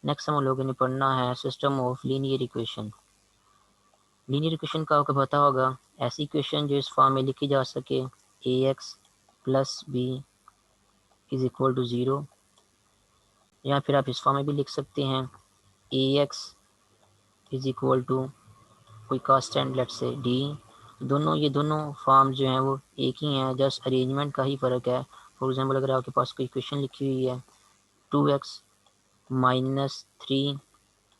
Next हम लोगों ने पढ़ना है system of linear equation. Linear equation का आपको पता होगा, ऐसी इक्वेशन जो इस फॉर्म में लिखी जा सके, A x plus B is equal to zero, या फिर आप इस फॉर्म में भी लिख सकते हैं ए एक्स इज इक्वल टू कोई कांस्टेंट लेट से डी। दोनों ये दोनों फॉर्म जो हैं वो एक ही हैं, जस्ट अरेंजमेंट का ही फ़र्क है। फॉर एग्जांपल अगर आपके पास कोई इक्वेशन लिखी हुई है 2x-3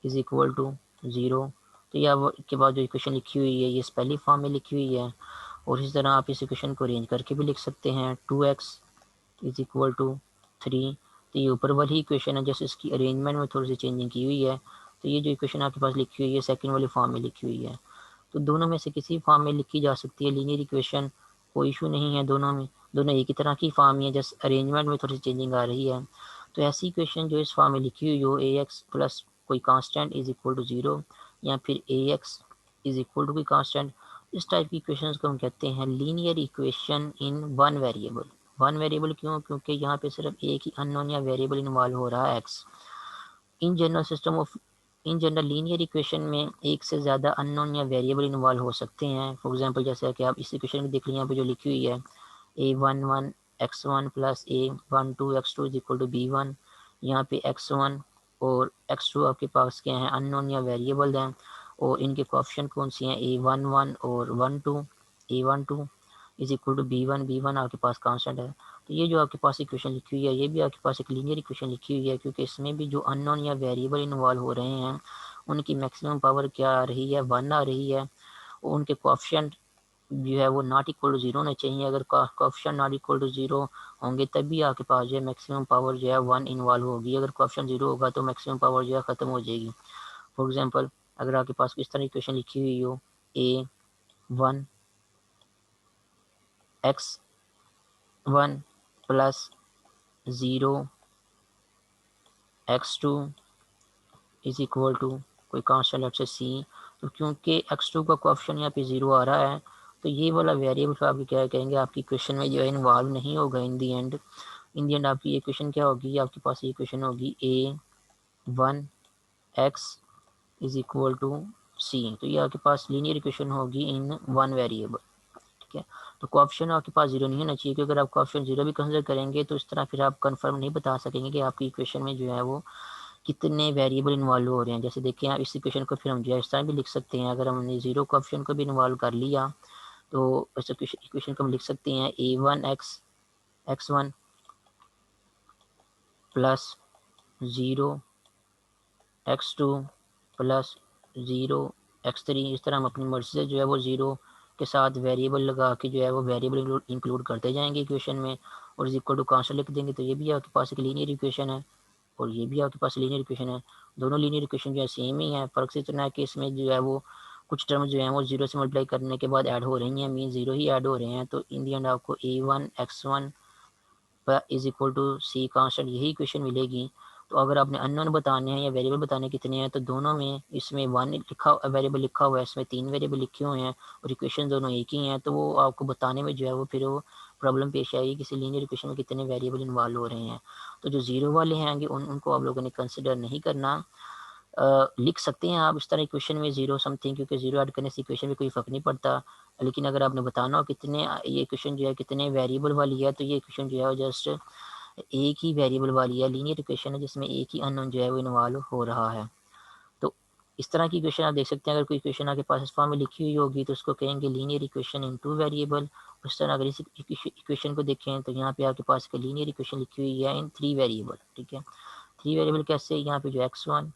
is equal to zero, तो या वो के बाद जो इक्वेशन लिखी हुई है ये इस पहली फॉर्म में लिखी हुई है, और इसी तरह आप इस इक्वेशन को अरेंज करके भी लिख सकते हैं 2x इज इक्वल टू 3। तो ये ऊपर वाली इक्वेशन है, जैसे इसकी अरेंजमेंट में थोड़ी सी चेंजिंग की हुई है। तो ये जो इक्वेशन आपके पास लिखी हुई है सेकंड वाली फॉर्म में लिखी हुई है। तो दोनों में से किसी फॉर्म में लिखी जा सकती है लीनियर इक्वेशन, कोई इशू नहीं है दोनों में, दोनों एक ही तरह की फॉर्म है, जस्ट अरेंजमेंट में थोड़ी सी चेंजिंग आ रही है। तो ऐसी इक्वेशन जो इस फॉर्म में लिखी हुई हो, ए एक्स प्लस कोई constant is equal to zero, या फिर a x is equal to कोई कांस्टेंट, इस टाइप की इक्वेशन को हम कहते हैं linear equation in one variable. One variable क्यों? क्योंकि यहाँ पे सिर्फ एक ही अननोन या वेरिएबल इन्वॉल्व हो रहा है x. In general system of in general linear equation में एक से ज़्यादा अननोन या वेरिएबल इन्वॉल्व हो सकते हैं। फॉर एग्जांपल जैसे कि आप इस इक्वेशन में देख लीजिए, यहाँ पे जो लिखी हुई है a11 x1 plus a12 x2 is equal to b1। यहाँ पे x1 और x2 आपके पास क्या हैं, अननोन या वेरिएबल हैं, और इनके कोएफिशिएंट कौन सी हैं, a11 और 12। a12 is equal to b1 आपके पास कांस्टेंट है। तो ये जो आपके पास इक्वेशन लिखी हुई है ये भी आपके पास एक लीनियर इक्वेशन लिखी हुई है, क्योंकि इसमें भी जो अननोन या वेरिएबल इन्वॉल्व हो रहे हैं उनकी मैक्सिमम पावर क्या आ रही है, 1 आ रही है, और उनके कोएफिशिएंट जो है वो नॉट इक्वल टू ज़ीरो होने चाहिए। अगर coefficient not equal to zero होंगे तभी आपके पास जो है मैक्सिमम पावर जो है 1 इन्वॉल्व होगी। अगर कोएफिशिएंट ज़ीरो होगा तो मैक्सिमम पावर जो है ख़त्म हो जाएगी। फॉर एग्जांपल अगर आपके पास इस तरह इक्वेशन लिखी हुई हो, a1 x1 plus 0 x2 is equal to कोई कांस्टेंट लेट से सी, तो क्योंकि x2 का कोएफिशिएंट यहाँ पे 0 आ रहा है तो ये वाला वेरिएबल आप क्या कहेंगे, आपकी इक्वेशन में जो है इन्वॉल्व नहीं होगा। इन दी एंड आपकी इक्वेशन क्या होगी, आपके पास ये इक्वेशन होगी a1 x is equal to C. तो ये आपके पास लीनियर इक्वेशन होगी इन वन वेरिएबल। ठीक है, तो कोएफिशिएंट आपके पास 0 नहीं होना चाहिए, क्योंकि अगर आप कोएफिशिएंट 0 भी कंसिडर करेंगे तो इस तरह फिर आप कंफर्म नहीं बता सकेंगे कि आपकी इक्वेशन में जो है वो कितने वेरिएबल इन्वॉल्व हो रहे हैं। जैसे देखिए आप इस इक्वेशन को फिर हम जो है इस तरह भी लिख सकते हैं, अगर हमने 0 कोएफिशिएंट को भी इन्वॉल्व कर लिया तो इस इक्वेशन को हम लिख सकते हैं a1 x x1 plus 0 x2 plus 0 x3। इस तरह हम अपनी मर्जी से जो है वो 0 के साथ वेरिएबल लगा के जो है वो वेरिएबल इंक्लूड करते जाएंगे इक्वेशन में, और इज इक्वल टू कांस्टेंट लिख देंगे। तो ये भी आपके पास एक लीनियर इक्वेशन है, और ये भी आपके पास लीनियर इक्वेशन है। दोनों लीनियर इक्वेशन जो है सेम ही है, फ़र्क इतना है कि इसमें जो है वो कुछ टर्म जो है वो 0 से मल्टीप्लाई करने के बाद ऐड हो रही हैं, मीन 0 ही ऐड हो रहे हैं। तो इन दी एंड आपको a1 x1 is equal to c constant यही इक्वेशन मिलेगी। तो अगर आपने अननोन बताने हैं या वेरिएबल बताने कितने हैं, तो दोनों में इसमें वन लिखा वेरिएबल लिखा हुआ है, इसमें 3 वेरिएबल लिखे हुए हैं, और इक्वेशन दोनों एक ही हैं, तो वो आपको बताने में जो है वो फिर वो प्रॉब्लम पेश आएगी किसी लीनियर इक्वेशन में कितने वेरिएबल इन्वॉल्व हो रहे हैं। तो जो ज़ीरो वाले हैं उनको आप लोगों ने कंसिडर नहीं करना। लिख सकते हैं आप इस तरह इक्वेशन में 0 समथिंग, क्योंकि 0 ऐड करने से इक्वेशन में कोई फ़र्क नहीं पड़ता। लेकिन अगर आपने बताना हो कितने ये इक्वेशन जो है कितने वेरिएबल वाली है, तो ये इक्वेशन जो है वो जस्ट एक ही वेरिएबल वाली है, लीनियर इक्वेशन है जिसमें एक ही अननोन जो है वो इन्वॉल्व हो रहा है। तो इस तरह की इक्वेशन आप देख सकते हैं। अगर कोई इक्वेशन आपके पास इस फॉर्म में लिखी हुई होगी तो उसको कहेंगे लीनियर इक्वेशन इन टू वेरिएबल। उस तरह अगर इस इक्वेशन को देखें तो यहाँ पे आपके पास एक लीनियर इक्वेशन लिखी हुई है इन 3 वेरिएबल। ठीक है, 3 वेरिएबल कैसे, यहाँ पे जो x1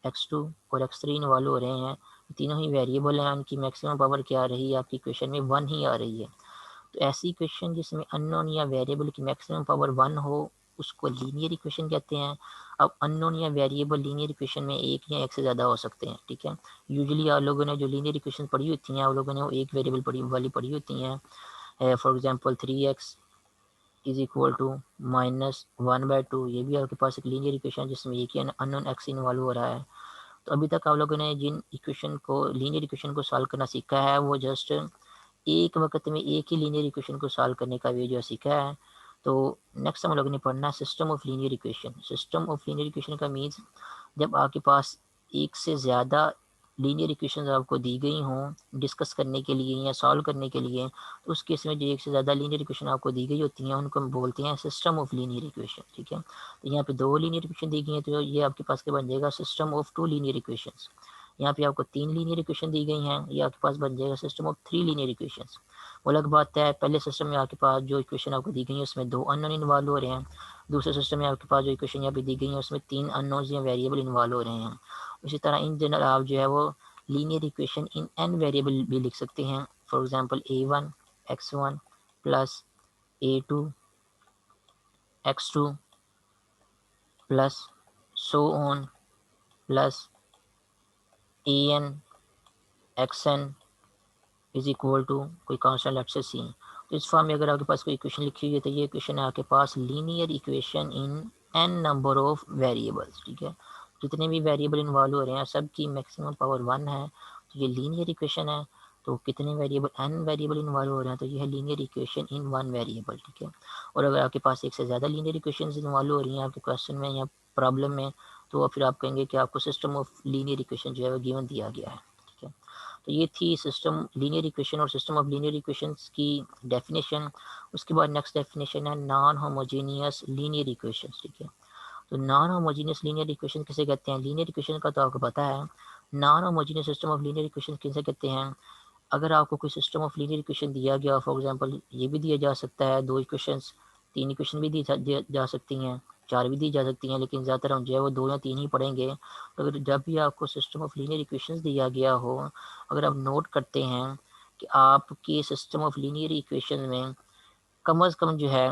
x2 और x3 इन्वॉल्व हो रहे हैं, तीनों ही वेरिएबल हैं, उनकी मैक्सिमम पावर क्या आ रही है आपकी इक्वेशन में, 1 ही आ रही है। तो ऐसी इक्वेशन जिसमें अननोन या वेरिएबल की मैक्सिमम पावर 1 हो उसको लीनियर इक्वेशन कहते हैं। अब अननोन या वेरिएबल लीनियर इक्वेशन में एक या एक से ज़्यादा हो सकते हैं। ठीक है, यूजुअली आप लोगों ने जो लीनियर इक्वेशन पढ़ी होती हैं आप लोगों ने वो एक वेरिएबल पढ़ी होती हैं। For example 3x is equal to -1/2, ये भी आपके पास एक लीनियर इक्वेशन है जिसमें एक ही अननोन एक्स इन्वॉल्व हो रहा है। तो अभी तक आप लोगों ने जिन इक्वेशन को लीनियर इक्वेशन को सॉल्व करना सीखा है वो जस्ट एक वक्त में एक ही लीनियर इक्वेशन को सॉल्व करने का वे जो सीखा है। तो नेक्स्ट हम लोगों ने पढ़ना है system of linear equation. System of linear equation का मीन्स जब आपके पास एक से ज़्यादा लीनियर इक्वेशंस आपको दी गई हों डिस्कस करने के लिए या सॉल्व करने के लिए, तो उस केस में जो एक से ज़्यादा लीनियर इक्वेशन आपको दी गई होती हैं उनको हम बोलते हैं सिस्टम ऑफ लीनियर इक्वेशन। ठीक है, तो यहाँ पे दो लीनियर इक्वेशन दी गई हैं, तो ये आपके पास क्या बन जाएगा, system of two linear equations. यहाँ पे आपको तीन लीनियर इक्वेशन दी गई हैं, ये आपके पास बन जाएगा system of three linear equations. वो अलग बात है, पहले सिस्टम में आपके पास जो इक्वेशन आपको दी गई है उसमें दो अननोन इन्वॉल्व हो रहे हैं, दूसरे सिस्टम में आपके पास जो इक्वेशन यहाँ पे दी गई है उसमें तीन अननोन्स या वेरिएबल इन्वॉल्व हो रहे हैं। इसी तरह इन जनरल आप जो है वो linear equation in n variable भी लिख सकते हैं। For example a1 x1 plus a2 x2 plus so on plus an xn is equal to कोई कांस्टेंट लेट्स से सी। तो इस फॉर्म में अगर आपके पास कोई इक्वेशन लिखी हुई है तो ये इक्वेशन है आपके पास linear equation in N number of variables. ठीक है, जितने भी वेरिएबल इन्वॉल्व हो रहे हैं सब की मैक्सिमम पावर 1 है, तो ये लीनियर इक्वेशन है। तो कितने वेरिएबल, एन वेरिएबल इन्वॉल्व हो रहे हैं, तो ये है linear equation in one variable. ठीक है, और अगर आपके पास एक से ज़्यादा लीनियर इक्वेशन इन्वॉल्व हो रही हैं आपके क्वेश्चन में या प्रॉब्लम में, तो फिर आप कहेंगे कि आपको सिस्टम ऑफ लीनियर इक्वेशन जो है वो गिवन दिया गया है। ठीक है, तो ये थी सिस्टम लीनियर इक्वेशन और सिस्टम ऑफ लीनियर इक्वेशंस की डेफिनेशन। उसके बाद नेक्स्ट डेफिनेशन है नॉन होमोजीनियस लीनियर इक्वेशंस। ठीक है, तो नॉन होमोजीनियस लीनियर इक्वेशन किसे कहते हैं, लीनियर इक्वेशन का तो आपको पता है। Non homogeneous system of linear equation किसे कहते हैं, अगर आपको कोई सिस्टम ऑफ लीनियर इक्वेशन दिया गया, फॉर एग्जांपल ये भी दिया जा सकता है, दो इक्वेशंस, तीन इक्वेशन भी दी जा सकती हैं, चार भी दी जा सकती हैं, लेकिन ज़्यादातर हम जो है वो दो या तीन ही पढ़ेंगे। तो अगर जब भी आपको सिस्टम ऑफ लीनियर इक्वेशंस दिया गया हो, अगर आप नोट करते हैं कि आपके सिस्टम ऑफ लीनियर इक्वेशन में कम अज़ कम जो है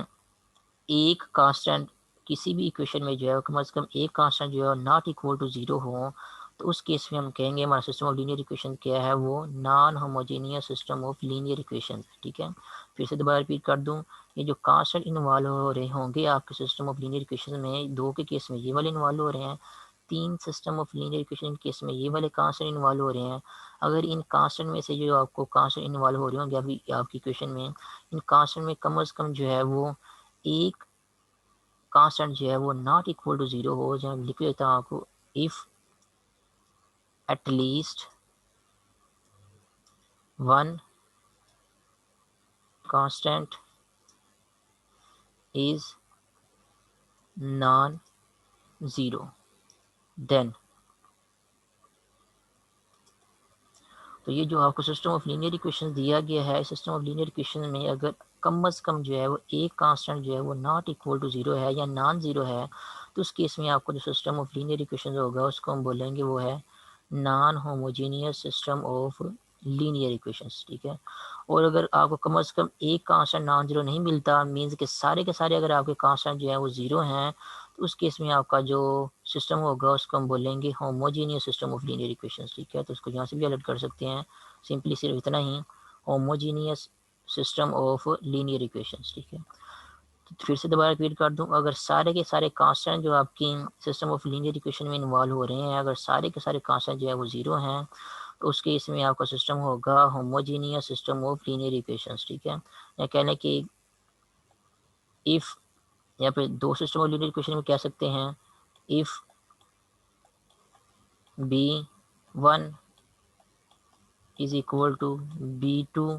एक कांस्टेंट, किसी भी इक्वेशन में जो है कम से कम एक कांस्टेंट जो है नॉट इक्वल टू ज़ीरो हो, तो उस केस में हम कहेंगे हमारा सिस्टम ऑफ लीनियर इक्वेशन क्या है, वो non homogeneous system of linear equation. ठीक है, फिर से दोबारा रिपीट कर दूं, ये जो कांस्टेंट इन्वॉल्व हो रहे होंगे आपके सिस्टम ऑफ लीनियर इक्वेशन में, दो के केस में ये वाले इन्वॉल्व हो रहे हैं, तीन सिस्टम ऑफ लीनियर इक्वेशन के केस में ये वाले कांस्टेंट इन्वॉल्व हो रहे हैं। अगर इन कांस्टेंट में से जो आपको कांस्टेंट इन्वॉल्व हो रहे होंगे अभी आपकी इक्वेशन में, इन कांस्टेंट में कम से कम जो है वो एक कांस्टेंट जो है वो नॉट इक्वल टू ज़ीरो हो, जहाँ लिख लेता हूँ आपको, if at least one constant is non zero, then. तो ये जो आपको सिस्टम ऑफ लीनियर इक्वेशन दिया गया है, सिस्टम ऑफ लीनियर इक्वेशन में अगर कम अज़ कम जो है वो एक कांस्टेंट जो है वो नॉट इक्वल टू ज़ीरो है या नॉन ज़ीरो है, तो उस केस में आपको जो सिस्टम ऑफ लीनियर इक्वेशन होगा उसको हम बोलेंगे वो है non homogeneous system of linear equations. ठीक है, और अगर आपको कम से कम एक कांस्टेंट नॉन जीरो नहीं मिलता, मीन्स के सारे अगर आपके कांस्टेंट जो है वो ज़ीरो हैं, तो उस केस में आपका जो सिस्टम होगा उसको हम बोलेंगे homogeneous system of linear equations. ठीक है, तो उसको यहाँ से भी अलग कर सकते हैं, सिंपली सिर्फ इतना ही, homogeneous system of linear equations. ठीक है, तो फिर से दोबारा रिपीट कर दूं, अगर सारे के सारे कांस्टेंट जो आपकी सिस्टम ऑफ लीनियर इक्वेशन में इन्वॉल्व हो रहे हैं, अगर सारे के सारे कांस्टेंट जो है वो ज़ीरो हैं, तो उस केस में आपका सिस्टम होगा homogeneous system of linear equations. ठीक है, या कहने कि इफ़, यहाँ पे दो सिस्टम ऑफ लीनियर इक्वेशन में कह सकते हैं, if B1 is equal to B2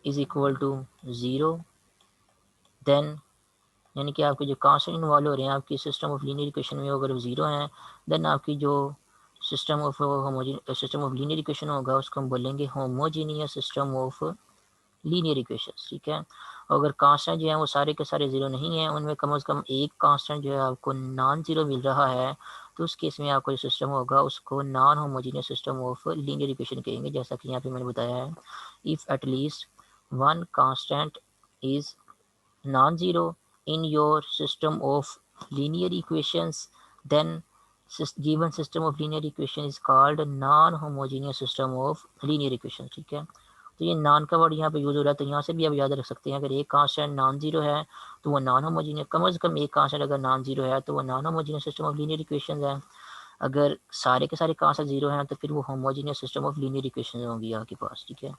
is equal to zero, then, यानी कि आपके जो कांस्टेंट इन्वॉल्व हो रहे हैं आपकी सिस्टम ऑफ लीनियर इक्वेशन में अगर वो ज़ीरो हैं, देन आपकी जो सिस्टम ऑफ लीनियर इक्वेशन होगा उसको हम बोलेंगे homogeneous system of linear equations. ठीक है, अगर कांस्टेंट जो है वो सारे के सारे ज़ीरो नहीं है, उनमें कम से कम एक कांस्टेंट जो है आपको नॉन ज़ीरो मिल रहा है, तो उस केस में आपका जो सिस्टम होगा उसको non homogeneous system of linear equation कहेंगे, जैसा कि यहाँ पे मैंने बताया है। If at least one constant is non zero in your system of linear equations, then given system of linear equation is called non-homogeneous system of linear equations। ठीक है, तो ये नॉन का वर्ड यहाँ पे यूज़ हो रहा है, तो यहाँ से भी आप याद रख सकते हैं, अगर एक कांस्टेंट नॉन जीरो है तो वो नॉन होमोजीनियस, कम से कम एक कांस्टेंट अगर नॉन जीरो है तो वो non homogeneous system of linear equation है। अगर सारे के सारे कांस्टेंट जीरो हैं तो फिर वो homogeneous system of linear equation होंगी आपके पास। ठीक है,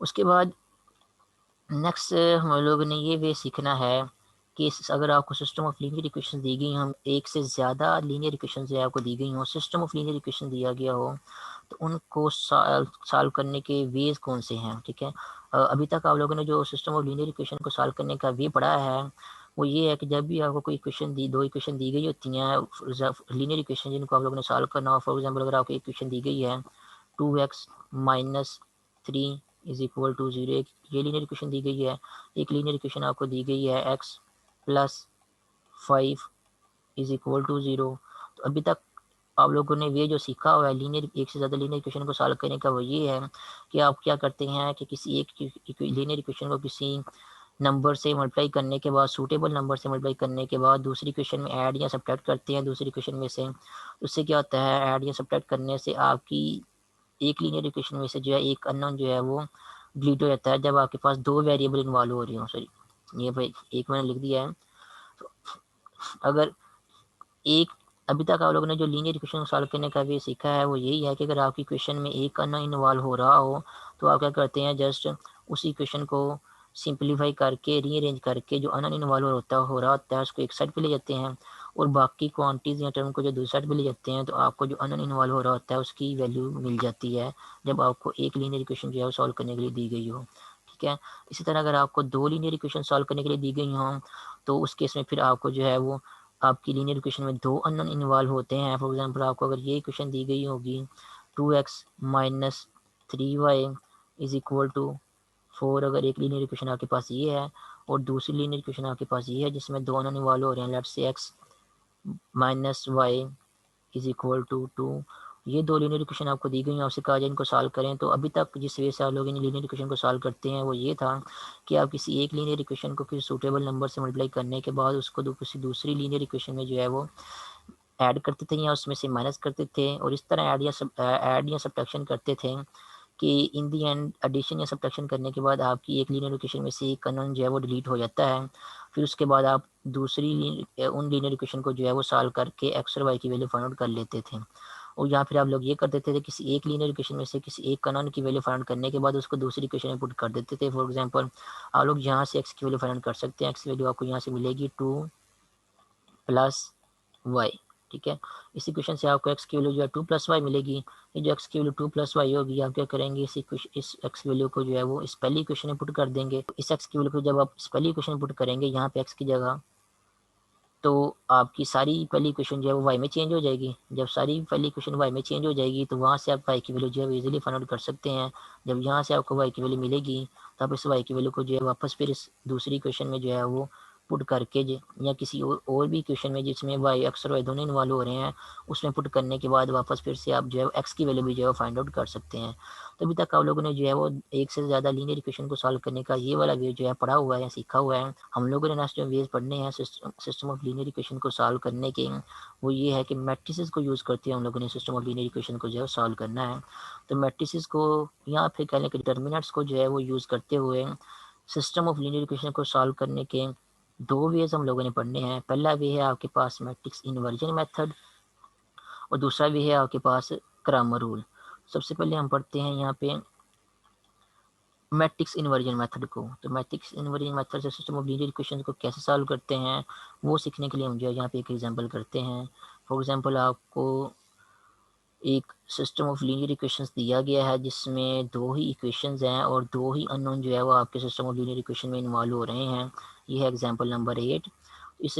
उसके बाद नेक्स्ट हम लोगों ने ये वे सीखना है कि अगर आपको सिस्टम ऑफ लीनियर इक्वेशन दी गई, हम एक से ज़्यादा लीनियर इक्वेशन जो है आपको दी गई हो, सिस्टम ऑफ लीनियर इक्वेशन दिया गया हो, तो उनको सॉल्व करने के वेज कौन से हैं, ठीक है। अभी तक आप लोगों ने जो सिस्टम ऑफ लीनियर इक्वेशन को सॉल्व करने का वे पढ़ा है, वो ये है कि जब भी आपको कोई इक्वेशन दो इक्वेशन दी गई होती हैं लीनियर इक्वेशन जिनको आप लोगों ने सॉल्व करना हो, फॉर एग्जाम्पल अगर आपको इक्वेशन दी गई है 2x minus 3 is equal to 0, एक ये लीनियर इक्वेशन दी गई है। एक लीनियर इक्वेशन आपको दी गई है x plus 5 is equal to 0। तो अभी तक आप लोगों ने ये जो सीखा हुआ है लीनियर, एक से ज़्यादा लीनियर इक्वेशन को सॉल्व करने का, वो ये है कि आप क्या करते हैं कि किसी एक लीनियर इक्वेशन को किसी नंबर से मल्टीप्लाई करने के बाद, सूटेबल नंबर से मल्टीप्लाई करने के बाद दूसरी क्वेश्चन में ऐड या सब्ट्रैक्ट करते हैं दूसरी क्वेश्चन में से। उससे क्या होता है, ऐड या सब्ट्रैक्ट करने से आपकी एक लीनियर इक्वेशन में से जो है एक अननोन जो है वो डिलीट हो जाता है जब आपके पास दो वेरिएबल इन्वॉल्व हो रही हो। सॉरी, ये भाई एक मैंने लिख दिया है। तो अगर एक, अभी तक आप लोगों ने जो लीनियर इक्वेशन सॉल्व करने का वे सीखा है वो यही है कि अगर आपकी क्वेश्चन में एक अननोन इन्वॉल्व हो रहा हो तो आप क्या करते हैं, जस्ट उसी इक्वेशन को सिंप्लीफाई करके रीअरेंज करके जो अननोन इन्वॉल्व हो रहा होता है उसको एक साइड पे ले जाते हैं, और बाकी क्वांटिटीज या टर्म को जो दूसरी साइड पे ले जाते हैं, तो आपको जो अननोन इन्वॉल्व हो रहा होता है उसकी वैल्यू मिल जाती है जब आपको एक लीनियर इक्वेशन जो है वो सॉल्व करने के लिए दी गई हो, ठीक है। इसी तरह अगर आपको दो लीनियर इक्वेशन सॉल्व करने के लिए दी गई हो तो उस केस में फिर आपको जो है वो आपकी लीनियर इक्वेशन में दो अननोन इन्वॉल्व होते हैं। फॉर एग्जांपल आपको अगर ये इक्वेशन दी गई होगी 2x minus 3y is equal to 4, अगर एक लीनियर इक्वेशन आपके पास ये है और दूसरी लीनियर इक्वेशन आपके पास ये है जिसमें दो अननोन इन्वॉल्व हो रहे हैं, let's say x minus y is equal to 2, ये दो लीनियर इक्वेशन आपको दी गई हैं, आपसे कहा जाए इनको सॉल्व करें। तो अभी तक जिस वे से आप लोग इन लीनियर इक्वेशन को सॉल्व करते हैं वो ये था कि आप किसी एक लीनियर इक्वेशन को किसी सूटेबल नंबर से मल्टीप्लाई करने के बाद उसको किसी दूसरी लीनियर इक्वेशन में जो है वो ऐड करते थे या उसमें से माइनस करते थे, और इस तरह ऐड या सब्ट्रैक्शन करते थे कि इन दी एंड एडिशन या सब्ट्रैक्शन करने के बाद आपकी एक लीनियर इक्वेशन में से एक अननोन जो है वो डिलीट हो जाता है। फिर उसके बाद आप दूसरी उन लीनियर इक्वेशन को जो है वो सॉल्व करके एक्स और वाई की वैल्यू फाइंड आउट कर लेते थे। और या फिर आप लोग ये कर देते थे, किसी एक लीनियर इक्वेशन में से किसी एक अननोन की वैल्यू फाइंड करने के बाद उसको दूसरी इक्वेशन में पुट कर देते थे। फॉर एग्जांपल आप लोग यहाँ से एक्स की वैल्यू फाइंड कर सकते हैं, एक्स की वैल्यू आपको यहाँ से मिलेगी 2 प्लस वाई, ठीक है। इस इक्वेशन से आपको एक्स की वैल्यू जो है 2 प्लस वाई मिलेगी। ये जो एक्स की वैल्यू 2 प्लस वाई होगी, आप क्या करेंगे, इस एक्स वैल्यू को जो है वो इस पहली इक्वेशन में पुट कर देंगे। इस एक्स की वैल्यू को जब आप इस पहली इक्वेशन में पुट करेंगे यहाँ पे एक्स की जगह, तो आपकी सारी पहली इक्वेशन जो है वो वाई में चेंज हो जाएगी। जब सारी पहली इक्वेशन वाई में चेंज हो जाएगी तो वहाँ से आप वाई की वैल्यू जो है वो इजीली फाइंड आउट कर सकते हैं। जब यहाँ से आपको वाई की वैल्यू मिलेगी तो आप इस वाई की वैल्यू को जो है वापस फिर इस दूसरी इक्वेशन में जो है वो पुट करके या किसी और भी इक्वेशन में जिसमें वाई एक्स और वाई दोनों इन्वॉल्व हो रहे हैं उसमें पुट करने के बाद वापस फिर से आप जो है एक्स की वैल्यू भी जो है फाइंड आउट कर सकते हैं। तो अभी तक आप लोगों ने जो है वो एक से ज़्यादा लीनियर इक्वेशन को सॉल्व करने का ये वाला वे जो है पढ़ा हुआ है, सीखा हुआ है। हम लोगों ने नेक्स्ट जो वेज पढ़ने हैं सिस्टम ऑफ लीनियर इक्वेशन को सॉल्व करने के, वो ये है कि मैट्रिसेस को यूज़ करते हैं हम लोगों ने सिस्टम ऑफ लीनियर इक्वेशन को जो है सॉल्व करना है। तो मैट्रिसेस को या फिर कह लें कि डिटर्मिनेंट्स को जो है वो यूज़ करते हुए सिस्टम ऑफ लीनियर इक्वेशन को सॉल्व करने के दो वेज हम लोगों ने पढ़ने हैं। पहला वे है आपके पास मैट्रिक्स इन्वर्जन मेथड, और दूसरा वे है आपके पास क्रैमर रूल। सबसे पहले हम पढ़ते हैं यहाँ पे मैट्रिक्स इन्वर्जन मेथड को। तो मैट्रिक्स इन्वर्जन मेथड से सिस्टम ऑफ लीनियर इक्वेशन को कैसे सॉल्व करते हैं वो सीखने के लिए हम जो है यहाँ पे एक एग्जांपल करते हैं। फॉर एग्जांपल आपको एक सिस्टम ऑफ लीनियर इक्वेशंस दिया गया है जिसमें दो ही इक्वेशंस हैं और दो ही अननोन जो है वो आपके सिस्टम ऑफ लीनियर इक्वेशन में इन्वॉल्व हो रहे हैं। ये है एग्जांपल नंबर 8। इस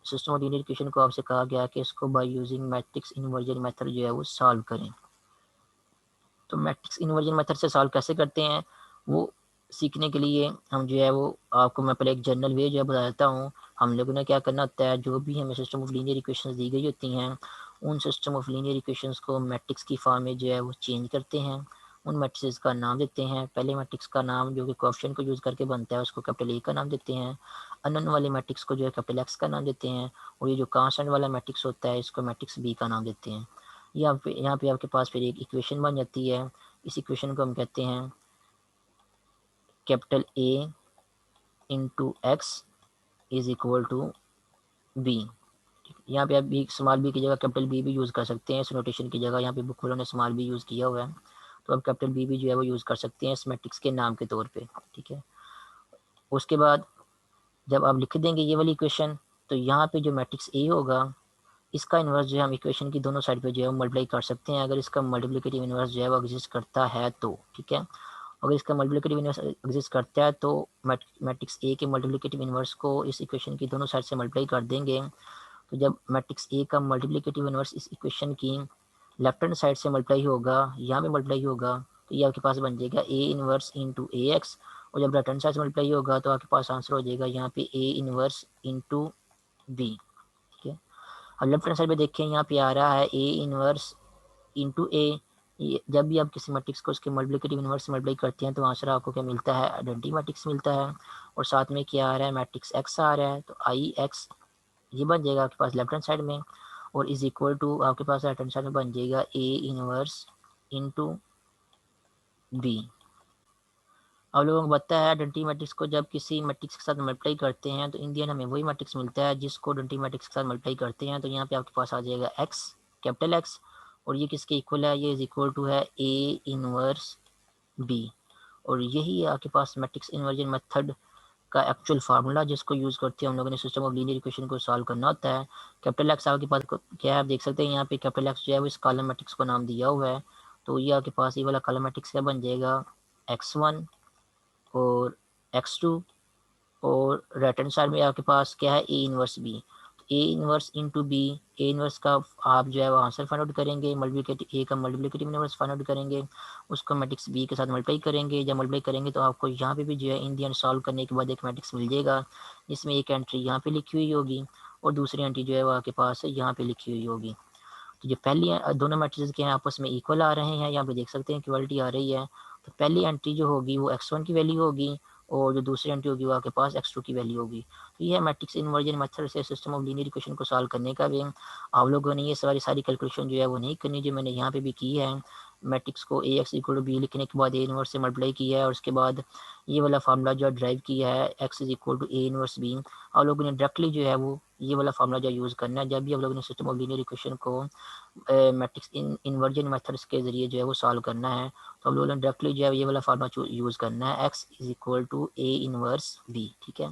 सिस्टम ऑफ लीनियर इक्वेशन को आपसे कहा गया कि इसको by using matrix inversion method जो है वो सॉल्व करें। तो मैट्रिक्स इन्वर्जन मेथड से सॉल्व कैसे करते हैं वो सीखने के लिए हम जो है वो आपको मैं पहले एक जनरल वे जो है बता देता हूँ। हम लोगों ने क्या करना होता है, जो भी हमें सिस्टम ऑफ लीनियर इक्वेशंस दी गई होती हैं उन सिस्टम ऑफ लीनियर इक्वेशंस को मैट्रिक्स की फॉर्म में जो है वो चेंज करते हैं। उन मैट्रिक्स का नाम देते हैं। पहले मैट्रिक्स का नाम जो कि कोएफिशिएंट को यूज़ करके बनता है उसको कैपिटल ए का नाम देते हैं। अननोन वाले मैट्रिक्स को जो है कैपिटल एक्स का नाम देते हैं, और ये जो कांस्टेंट वाला मैट्रिक्स होता है इसको मैट्रिक्स बी का नाम देते हैं। यहाँ पे आपके पास फिर एक इक्वेशन बन जाती है। इस इक्वेशन को हम कहते हैं capital A into x is equal to b. यहाँ पे आप बी स्मॉल बी की जगह कैपिटल बी भी यूज़ कर सकते हैं। इस नोटेशन की जगह यहाँ पे बुक वालों ने स्मॉल बी यूज़ किया हुआ है, तो आप कैपिटल बी भी जो है वो यूज़ कर सकते हैं इस मैट्रिक्स के नाम के तौर पे, ठीक है। उसके बाद जब आप लिख देंगे ये वाली इक्वेशन, तो यहाँ पे जो मैट्रिक्स ए होगा इसका इन्वर्स जो है हम इक्वेशन की दोनों साइड पे जो है मल्टीप्लाई कर सकते हैं, अगर इसका मल्टीप्लिकेटिव इन्वर्स जो है वो एग्जिस्ट करता है तो, ठीक है। अगर इसका मल्टीप्लिकेटिव इन्वर्स एग्जिस्ट करता है तो मैट्रिक्स ए के मल्टीप्लिकेटिव इन्वर्स को इस इक्वेशन की दोनों साइड से मल्टीप्लाई कर देंगे। तो जब मैट्रिक्स ए का मल्टीप्लिकेटिव इन्वर्स इस इक्वेशन की लेफ्ट हैंड साइड से मल्टीप्लाई होगा, यहाँ पे मल्टीप्लाई होगा, तो ये आपके पास बन जाएगा ए इनवर्स इंटू ए एक्स। और जब राइट हैंड साइड से मल्टीप्लाई होगा तो आपके पास आंसर हो जाएगा यहाँ पे ए इनवर्स इंटू बी, ठीक है। अब लेफ्ट हैंड साइड पे देखें, यहाँ पे आ रहा है ए इनवर्स इंटू ए। जब भी आप किसी मैट्रिक्स को उसके मल्टीप्लिकेटिव इनवर्स से मल्टीप्लाई करते हैं तो आंसर आपको क्या मिलता है, आइडेंटिटी मैट्रिक्स मिलता है। और साथ में क्या आ रहा है, मैट्रिक्स एक्स आ रहा है, तो आई एक्स ये बन जाएगा आपके पास लेफ्ट हैंड साइड में, और इज इक्वल टू आपके पास राइट हैंड साइड में बन जाएगा ए इनवर्स इंटू बी। अब लोगों को पता है आइडेंटिटी मैट्रिक्स को जब किसी मैट्रिक्स के साथ मल्टीप्लाई करते हैं तो इन दी एंड हमें वही मैट्रिक्स मिलता है जिसको आइडेंटिटी मैट्रिक्स के साथ मल्टीप्लाई करते हैं। तो यहाँ पे आपके पास आ जाएगा एक्स, कैपिटल एक्स, और ये किसके इक्वल है, ये इज इक्वल टू है ए इनवर्स बी। और यही है आपके पास मैट्रिक्स इन्वर्जन मेथड का एक्चुअल फार्मूला जिसको यूज़ करते हैं हम लोगों ने सिस्टम ऑफ लीनियर इक्वेशन को सॉल्व करना होता है। कैपिटल एक्स आपके पास क्या है, आप देख सकते हैं यहाँ पे कैपिटल एक्स जो है वो इस कॉलम मैट्रिक्स को नाम दिया हुआ है। तो ये आपके पास ये वाला कॉलम मैट्रिक्स क्या बन जाएगा, x1 और x2, और राइट हैंड साइड में आपके पास क्या है, A inverse b. A inverse into b, A inverse का आप जो है वो आंसर फाइंड आउट करेंगे, मल्टीप्लिकेटिव ए का मल्टीप्लिकेटिव इनवर्स फाइंड आउट करेंगे, उसको मैट्रिक्स बी के साथ मल्टीप्लाई करेंगे। जब मल्टीप्लाई करेंगे तो आपको यहाँ पे भी जो है इन दी एंड सॉल्व करने के बाद एक मैट्रिक्स मिल जाएगा, जिसमें एक एंट्री यहाँ पे लिखी हुई होगी और दूसरी एंट्री जो है वो आपके पास यहाँ पे लिखी हुई होगी। तो जो पहली दोनों मैट्रिक्स के हैं आपस में इक्वल आ रहे हैं, यहाँ पे देख सकते हैं इक्वलिटी आ रही है। तो पहली एंट्री जो होगी वो x1 की वैल्यू होगी, और जो दूसरी एंट्री होगी वो आपके पास x2 की वैल्यू होगी। तो ये है मैट्रिक्स इन्वर्जन मेथड से सिस्टम ऑफ लीनियर इक्वेशन को सॉल्व करने का वे। आप लोगों ने ये सारी कैलकुलेशन जो है वो नहीं करनी जो मैंने यहाँ पे भी की है। मैट्रिक्स को ए एक्स इक्वल टू बी लिखने के बाद ए इनवर्स से मल्टीप्लाई किया है, और उसके बाद ये वाला फार्मूला जो ड्राइव किया है x is equal to A inverse b. आप लोगों ने डायरेक्टली जो है वो ये वाला फार्मूला जो यूज़ करना है जब भी आप लोगों ने सिस्टम ऑफ लीनियर इक्वेशन को मैट्रिक्स इन्वर्जन मेथड्स के ज़रिए जो है वो सॉल्व करना है। तो हम लोगों ने डायरेक्टली जो है ये वाला फार्मूला यूज़ करना है, x is equal to A inverse b, ठीक है।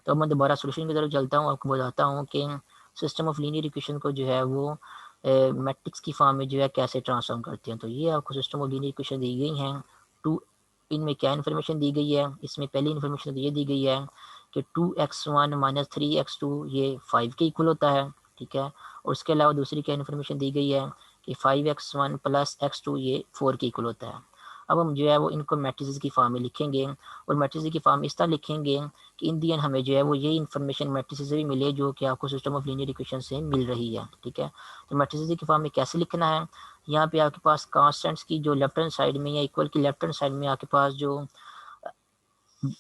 तो अब मैं दोबारा सोल्यूशन की तरफ चलता हूँ, आपको बताता हूँ कि सिस्टम ऑफ लीनियर इक्वेशन को जो है वो मैट्रिक्स की फॉर्म में जो है कैसे ट्रांसफॉर्म करते हैं। तो ये आपको सिस्टम ऑफ लीनियर इक्वेशन दी गई हैं टू, इनमें क्या इन्फॉर्मेशन दी गई है, इसमें पहली इन्फॉर्मेशन तो ये दी गई है कि 2x1 माइनस 3x2 ये 5 के इक्वल होता है, ठीक है। और उसके अलावा दूसरी क्या इन्फॉर्मेशन दी गई है कि 5x1 प्लस x2 ये 4 के इक्वल होता है। अब हम जो है वो इनको मैट्रिसेस की फॉर्म में लिखेंगे, और मैट्रिसेस की फॉर्म इस तरह लिखेंगे कि इन दी एंड हमें जो है वो ये इन्फॉर्मेशन मैट्रिसेस से भी मिले जो कि आपको सिस्टम ऑफ लीनियर इक्वेशन से मिल रही है, ठीक है। तो मैट्रिसेस की फॉर्म में कैसे लिखना है, यहाँ पे आपके पास कांस्टेंट्स की जो लेफ्ट हैंड साइड में या इक्वल की लेफ्ट हैंड साइड में आपके पास जो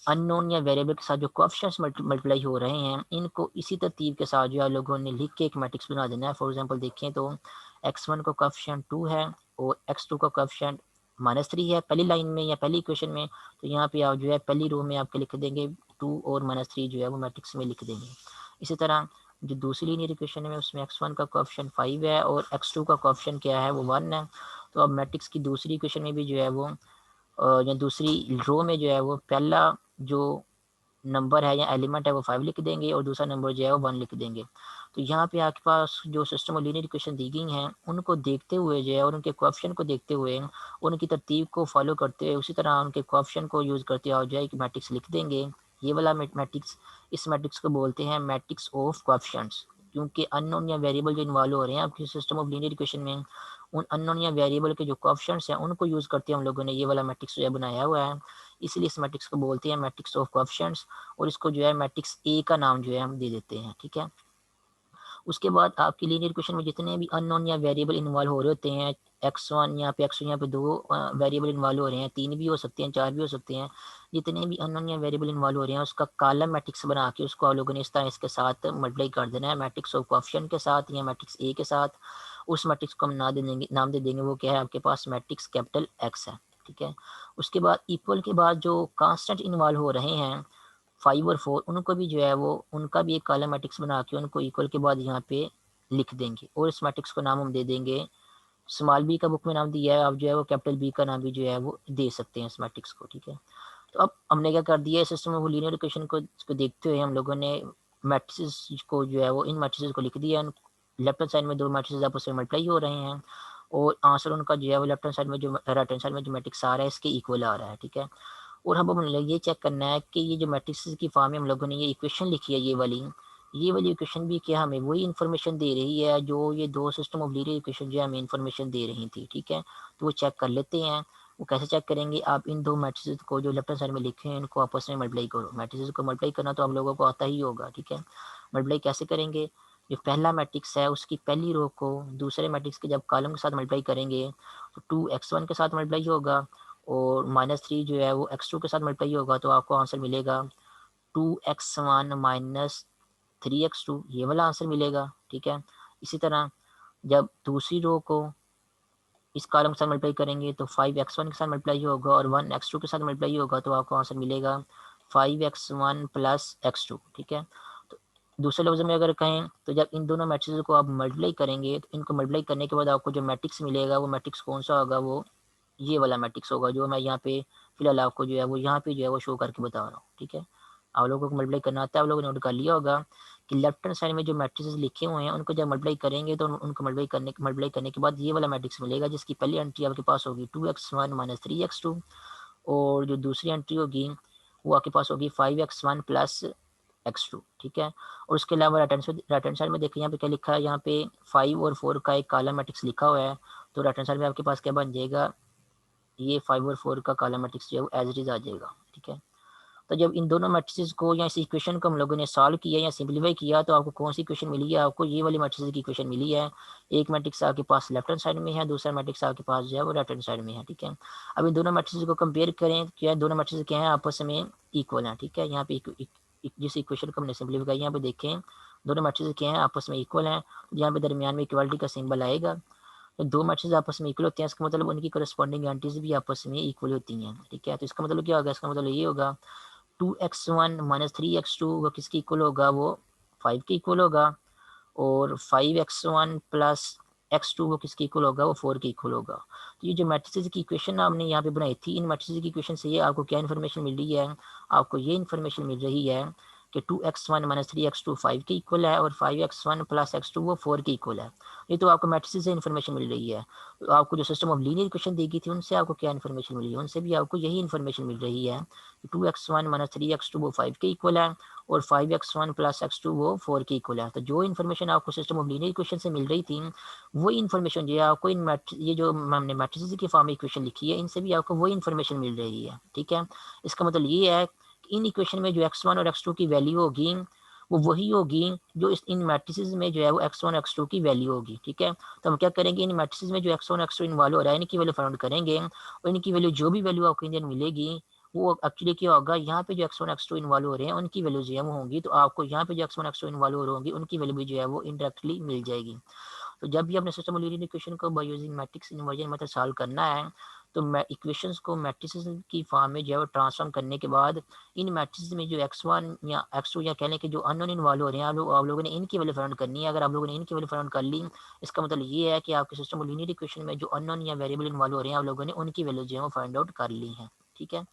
अननोन या वेरिएबल के साथ जो कोएफिशिएंट्स मल्टीप्लाई हो रहे हैं इनको इसी तरतीब के साथ जो है लोगों ने लिख के एक मैट्रिक्स बना देना है। फॉर एग्जांपल देखें तो x1 का कोएफिशिएंट 2 है और x2 का कोएफिशिएंट -3 है पहली लाइन में या पहली इक्वेशन में। तो यहाँ पे आप जो है पहली रो में आपके लिख देंगे 2 और -3 जो है वो मैट्रिक्स में लिख देंगे। इसी तरह जो दूसरी लीनियर इक्वेशन है उसमें x1 का कोएफिशिएंट 5 है और x2 का कोएफिशिएंट क्या है वो 1 है। तो अब मैट्रिक्स की दूसरी इक्वेशन में भी जो है वो या दूसरी रो में जो है वो पहला जो नंबर है या एलिमेंट है वो 5 लिख देंगे और दूसरा नंबर जो है वो 1 लिख देंगे। तो यहाँ पे आपके पास जो सिस्टम ऑफ लीनियर इक्वेशन दी गई हैं उनको देखते हुए जो है और उनके कोएफिशिएंट को देखते हुए उनकी तरतीब को फॉलो करते हुए उसी तरह उनके कोएफिशिएंट को यूज़ करते हुए जो है एक मैट्रिक्स लिख देंगे। ये वाला मैट्रिक्स, इस मैट्रिक्स को बोलते हैं मैट्रिक्स ऑफ कोएफिशिएंट्स, क्योंकि अननोन या वेरिएबल जो इन्वॉल्व हो रहे हैं आपके सिस्टम ऑफ लीनियर इक्वेशन में उन अननोन या वेरिएबल के जो कोएफिशिएंट्स हैं उनको यूज़ करते हम लोगों ने ये वाला मैट्रिक्स जो है बनाया हुआ है। इसलिए इस मैट्रिक्स को बोलते हैं मैट्रिक्स ऑफ कोएफिशिएंट्स, और इसको जो है मैट्रिक्स ए का नाम जो है हम दे देते हैं, ठीक है। उसके बाद आपकी लीनियर इक्वेशन में जितने भी अननोन या वेरिएबल इन्वॉल्व हो रहे होते हैं, x1 यहाँ पे x2 यहाँ पे 2 वेरिएबल इन्वॉल्व हो रहे हैं, 3 भी हो सकते हैं, 4 भी हो सकते हैं, जितने भी अननोन या वेरिएबल इन्वॉल्व हो रहे हैं उसका कॉलम मैट्रिक्स बना के उसको आप लोगों ने इस तरह इसके साथ मल्टीप्लाई कर देना है मैट्रिक्स ऑफ कोएफिशिएंट के साथ या मैट्रिक्स ए के साथ। उस मैट्रिक्स को हम नाम दे देंगे वो क्या है आपके पास मैट्रिक्स कैपिटल एक्स है, ठीक है। उसके बाद इक्वल के बाद जो कांस्टेंट इन्वॉल्व हो रहे हैं 5 और 4 उनको भी जो है वो उनका भी एक कॉलम मैट्रिक्स बना के उनको इक्वल के बाद यहाँ पे लिख देंगे, और इस मैट्रिक्स को नाम हम दे देंगे स्मॉल बी का बुक में नाम दिया है, आप जो है वो कैपिटल बी का नाम भी जो है वो दे सकते हैं इस मैट्रिक्स को, ठीक है। तो अब हमने क्या कर दिया, सिस्टम ऑफ लीनियर इक्वेशन को देखते हुए हम लोगों ने मैट्रिसेस को जो है वो इन मैट्रिसेस को लिख दिया। लेफ्ट हैंड साइड में दो मैट्रिसेस आपस में मल्टीप्लाई हो रहे हैं और आंसर उनका जो है वो लेफ्ट हैंड साइड में जो राइट हैंड साइड में जो मैट्रिक्स आ रहा है इसके इक्वल आ रहा है, ठीक है। और हम लोग ये चेक करना है कि ये जो मैट्रिक्स की फॉर्म में हम लोगों ने ये इक्वेशन लिखी है, ये वाली इक्वेशन भी क्या हमें वही इन्फॉर्मेशन दे रही है जो ये दो सिस्टम ऑफ लीनियर इक्वेशन जो हमें इन्फॉर्मेशन दे रही थी, ठीक है। तो वो चेक कर लेते हैं। वो कैसे चेक करेंगे, आप इन दो मैट्रिसेस को जो लेफ्ट हैंड साइड में लिखे हैं इनको आपस में मल्टीप्लाई करो। मैट्रिसेस को मल्टीप्लाई करना तो आप लोगों को आता ही होगा, ठीक है। मल्टीप्लाई कैसे करेंगे, जो पहला मैट्रिक्स है उसकी पहली रो को दूसरे मैट्रिक्स के जब कॉलम के साथ मल्टीप्लाई करेंगे तो 2x1 के साथ मल्टीप्लाई होगा और -3 जो है वो x2 के साथ मल्टीप्लाई होगा, तो आपको आंसर मिलेगा 2x1 माइनस 3x2, ये वाला आंसर मिलेगा, ठीक है। इसी तरह जब दूसरी रो को इस कॉलम के साथ मल्टीप्लाई करेंगे तो 5x1 के साथ मल्टीप्लाई होगा और 1x2 के साथ मल्टीप्लाई होगा, तो आपको आंसर मिलेगा 5x1 प्लस x2, ठीक है। तो दूसरे लफ्ज़ में अगर कहें तो जब इन दोनों मैट्रिक्स को आप मल्टीप्लाई करेंगे तो इनको मल्टीप्लाई करने के बाद आपको जो मैट्रिक्स मिलेगा वो मैट्रिक्स कौन सा होगा, वो ये वाला मैट्रिक्स होगा जो मैं यहाँ पे फिलहाल आपको जो है वो यहाँ पे जो है वो शो करके बता रहा हूँ, ठीक है। आप लोगों को मल्टीप्लाई करना आता है, आप लोगों ने नोट कर लिया होगा कि लेफ्ट हैंड साइड में जो मैट्रिसेस लिखे हुए हैं उनको जब मल्टीप्लाई करेंगे तो उनको मल्टीप्लाई करने के बाद ये वाला मैट्रिक्स मिलेगा जिसकी पहली एंट्री आपके पास होगी 2x1 माइनस 3x2 और जो दूसरी एंट्री होगी वो आपके पास होगी 5x1 प्लस x2, ठीक है। और उसके अलावा राइट हैंड साइड में देखिए यहाँ पे क्या लिखा है, यहाँ पे 5 और 4 का एक कॉलम मैट्रिक्स लिखा हुआ है, तो राइट हैंड साइड में आपके पास क्या बन जाएगा, ये 5 और 4 का कॉलम मैट्रिक्स जो है वो एज इट इज आ जाएगा, ठीक है। तो जब इन दोनों मैट्रिसेस को या इस इक्वेशन को हम लोगों ने सॉल्व किया या सिंप्लीफाई किया तो आपको कौन सी इक्वेशन मिली है, आपको ये वाली मैट्रिसेस की इक्वेशन मिली है। एक मैट्रिक्स आपके पास लेफ्ट हैंड साइड में है, दूसरा मैट्रिक्स आपके पास जो है वो राइट हैंड साइड में है, ठीक है। अब इन दोनों मैट्रिसेस को कंपेयर करें, क्या दोनों मैट्रिसेस क्या है, आपस में इक्वल है, ठीक है। यहाँ पे जिस इक्वेशन को हमने सिंप्लीफाई किया यहाँ पे देखें दोनों मैट्रिसेस क्या है, आपस में इक्वल है। यहाँ पे दरमियान में इक्वालिटी का सिंबल आएगा। तो दो मैट्रिसेस आपस में इक्वल होते हैं, इसका मतलब उनकी करस्पॉन्डिंग एंटीज भी आपस में इक्वल होती हैं, ठीक है। तो इसका मतलब क्या होगा, इसका मतलब ये होगा 2x1 माइनस 3x2 वो किसकी इक्वल होगा, वो 5 के इक्वल होगा और 5x1 प्लस x2 वो किसकी इक्वल होगा, वो 4 के इक्वल होगा। तो ये जो मैट्रिसेस की इक्वेशन आपने यहाँ पे बनाई थी, इन मैट्रिसेस की इक्वेशन से ये आपको क्या इन्फॉर्मेशन मिल रही है, आपको ये इन्फॉर्मेशन मिल रही है कि 2x1 माइनस 3x2 5 के इक्वल है और 5x1 प्लस x2 वो 4 के इक्वल है। ये तो आपको मैट्रिसेस से इन्फॉर्मेशन मिल रही है। तो आपको जो सिस्टम ऑफ लीनियर इक्वेशन दी गई थी उनसे आपको क्या इन्फॉर्मेशन मिली है, उनसे भी आपको यही इन्फॉर्मेशन मिल रही है कि 2x1 माइनस 3x2 वो 5 के इक्वल है और 5x1 प्लस x2 वो 4 के इक्वल है। तो जो इन्फॉर्मेशन आपको सिस्टम ऑफ लीनियर इक्वेशन से मिल रही थी वही इन्फॉर्मेशन जो है आपको ये जो हमने मैट्रिसेस की फॉर्म में इक्वेशन लिखी है इनसे भी आपको वही इन्फॉर्मेशन मिल रही है, ठीक है। इसका मतलब ये है कि इन इक्वेशन में जो x1 और x2 की वैल्यू होगी वो वही होगी जो इन मैट्रिसेस में जो है वो x1 और x2 की वैल्यू होगी, ठीक है। तो हम क्या करेंगे, इन मैट्रिसेस में जो x1 और x2 इन्वॉल्व हो रहा है इनकी वैल्यू फाइंड करेंगे और इनकी वैल्यू जो भी वैल्यू आपको इंडियन मिलेगी वो एक्चुअली क्या होगा, यहाँ पे जो x1 x2 इन्वॉल्व हो रहे हैं उनकी वैल्यू जो है वो होंगी, तो आपको यहाँ पे जो x1 x2 इन्वॉल्व हो रही होंगी उनकी वैल्यू भी जो है वो इनडायरेक्टली मिल जाएगी। तो जब भी आपने सिस्टम ऑफ लीनियर इक्वेशन को by using matrix inversion method solve करना है तो इक्वेशंस को मैट्रिसेस की फॉर्म में जो है वो ट्रांसफॉर्म करने के बाद इन मैट्रिसेस में जो x1 या x2 या कहने के जो अननोन इन्वॉल्व हो रहे हैं आप लोगों ने इनकी वैल्यू फाइंड करनी है। अगर आप लोगों ने इनकी वैल्यू फाइंड कर ली इसका मतलब ये है कि आपके सिस्टम ऑफ लीनियर इक्वेशन में जो अननोन या वेरिएबल इन्वॉल्व हो रहे हैं आप लोगों ने उनकी वैल्यू जो है वो फाइंड आउट कर ली है, ठीक है।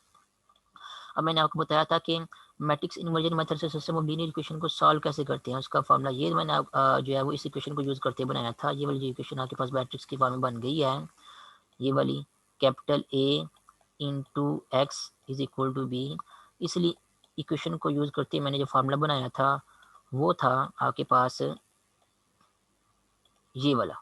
अब मैंने आपको बताया था कि मैट्रिक्स इन्वर्जन मेथड से सिस्टम ऑफ लीनियर इक्वेशन को सॉल्व कैसे करते हैं, उसका फॉर्मूला ये मैंने जो है वो इस इक्वेशन को यूज़ करते बनाया था। ये वाली जो इक्वेशन आपके पास मैट्रिक्स की फॉर्म में बन गई है, ये वाली capital A into x is equal to b. इसलिए इक्वेशन को यूज़ करते मैंने जो फार्मूला बनाया था वो था आपके पास ये वाला